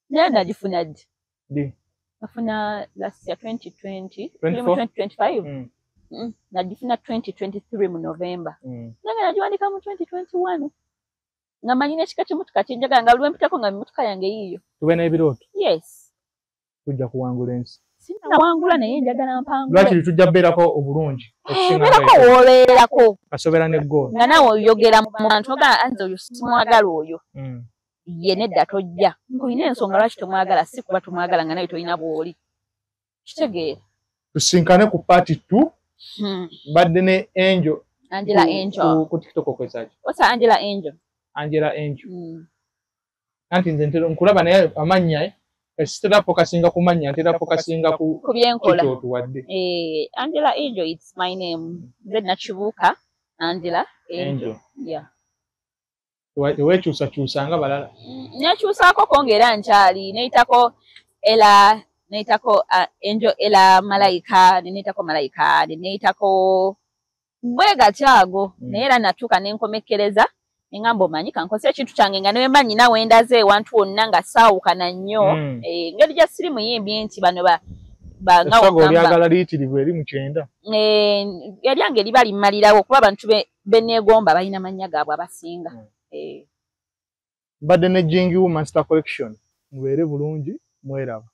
Naye nagifuna ddi. Nafuna last year 2025. Nagifuna 2023 mu November. Nanga nagiwandika mu 2021. Ngamanyine ekika ky'emmotoka kyenjagala nga lwempitako nga emmotoka yange yiyo. Tube n'ebirooto? Yes. Tujja kuwangula ensi. Sinawangula naye njagala mpangula. Lwaki tujja beerako obulungi? Beerako w'obeerako. Kasobera ne ggoolo. Nga naawe oyogera mu bantu ogaa anze oyo simwagala oyo. Ye nedda tojja. Ng'olina ensonga lwaki tomwagala si kuba tomwagala nga nawe tolina bw'oli. Kitegeera. Tusinkane ku party 2. Mbadde ne Angela Angel. Ku TikTok okwesaki. What's Angela Angel? Angela Angel. Anti nze ntero nkulaba naye amannya sitera focusinga ku mannya ntera focusinga ku byenkola. Wadde. Angela Angel, it's my name. Then Nachibuka Angela Angel. Yeah. Wekyusa balala. Nakyusaako kongera nkyali neitako Ella neitako Angel Ella Malaika neitako Malaika neitako bwega kyago naye era natuuka nenkomekereza engamba omanyi kankose ekintu kyange nga newe manyi nawe ndaze ewantu wonna nga saawukana nnyo ngeri gya siri muyimbi nti bano lyagala liyitirivu eri mu 9 eryange liba limmalirawo okuba abantu beneegomba balina mannya gaabwe abasinga. Mbadde ne Jingi Woman Star Collection mubeere bulungi mweraba.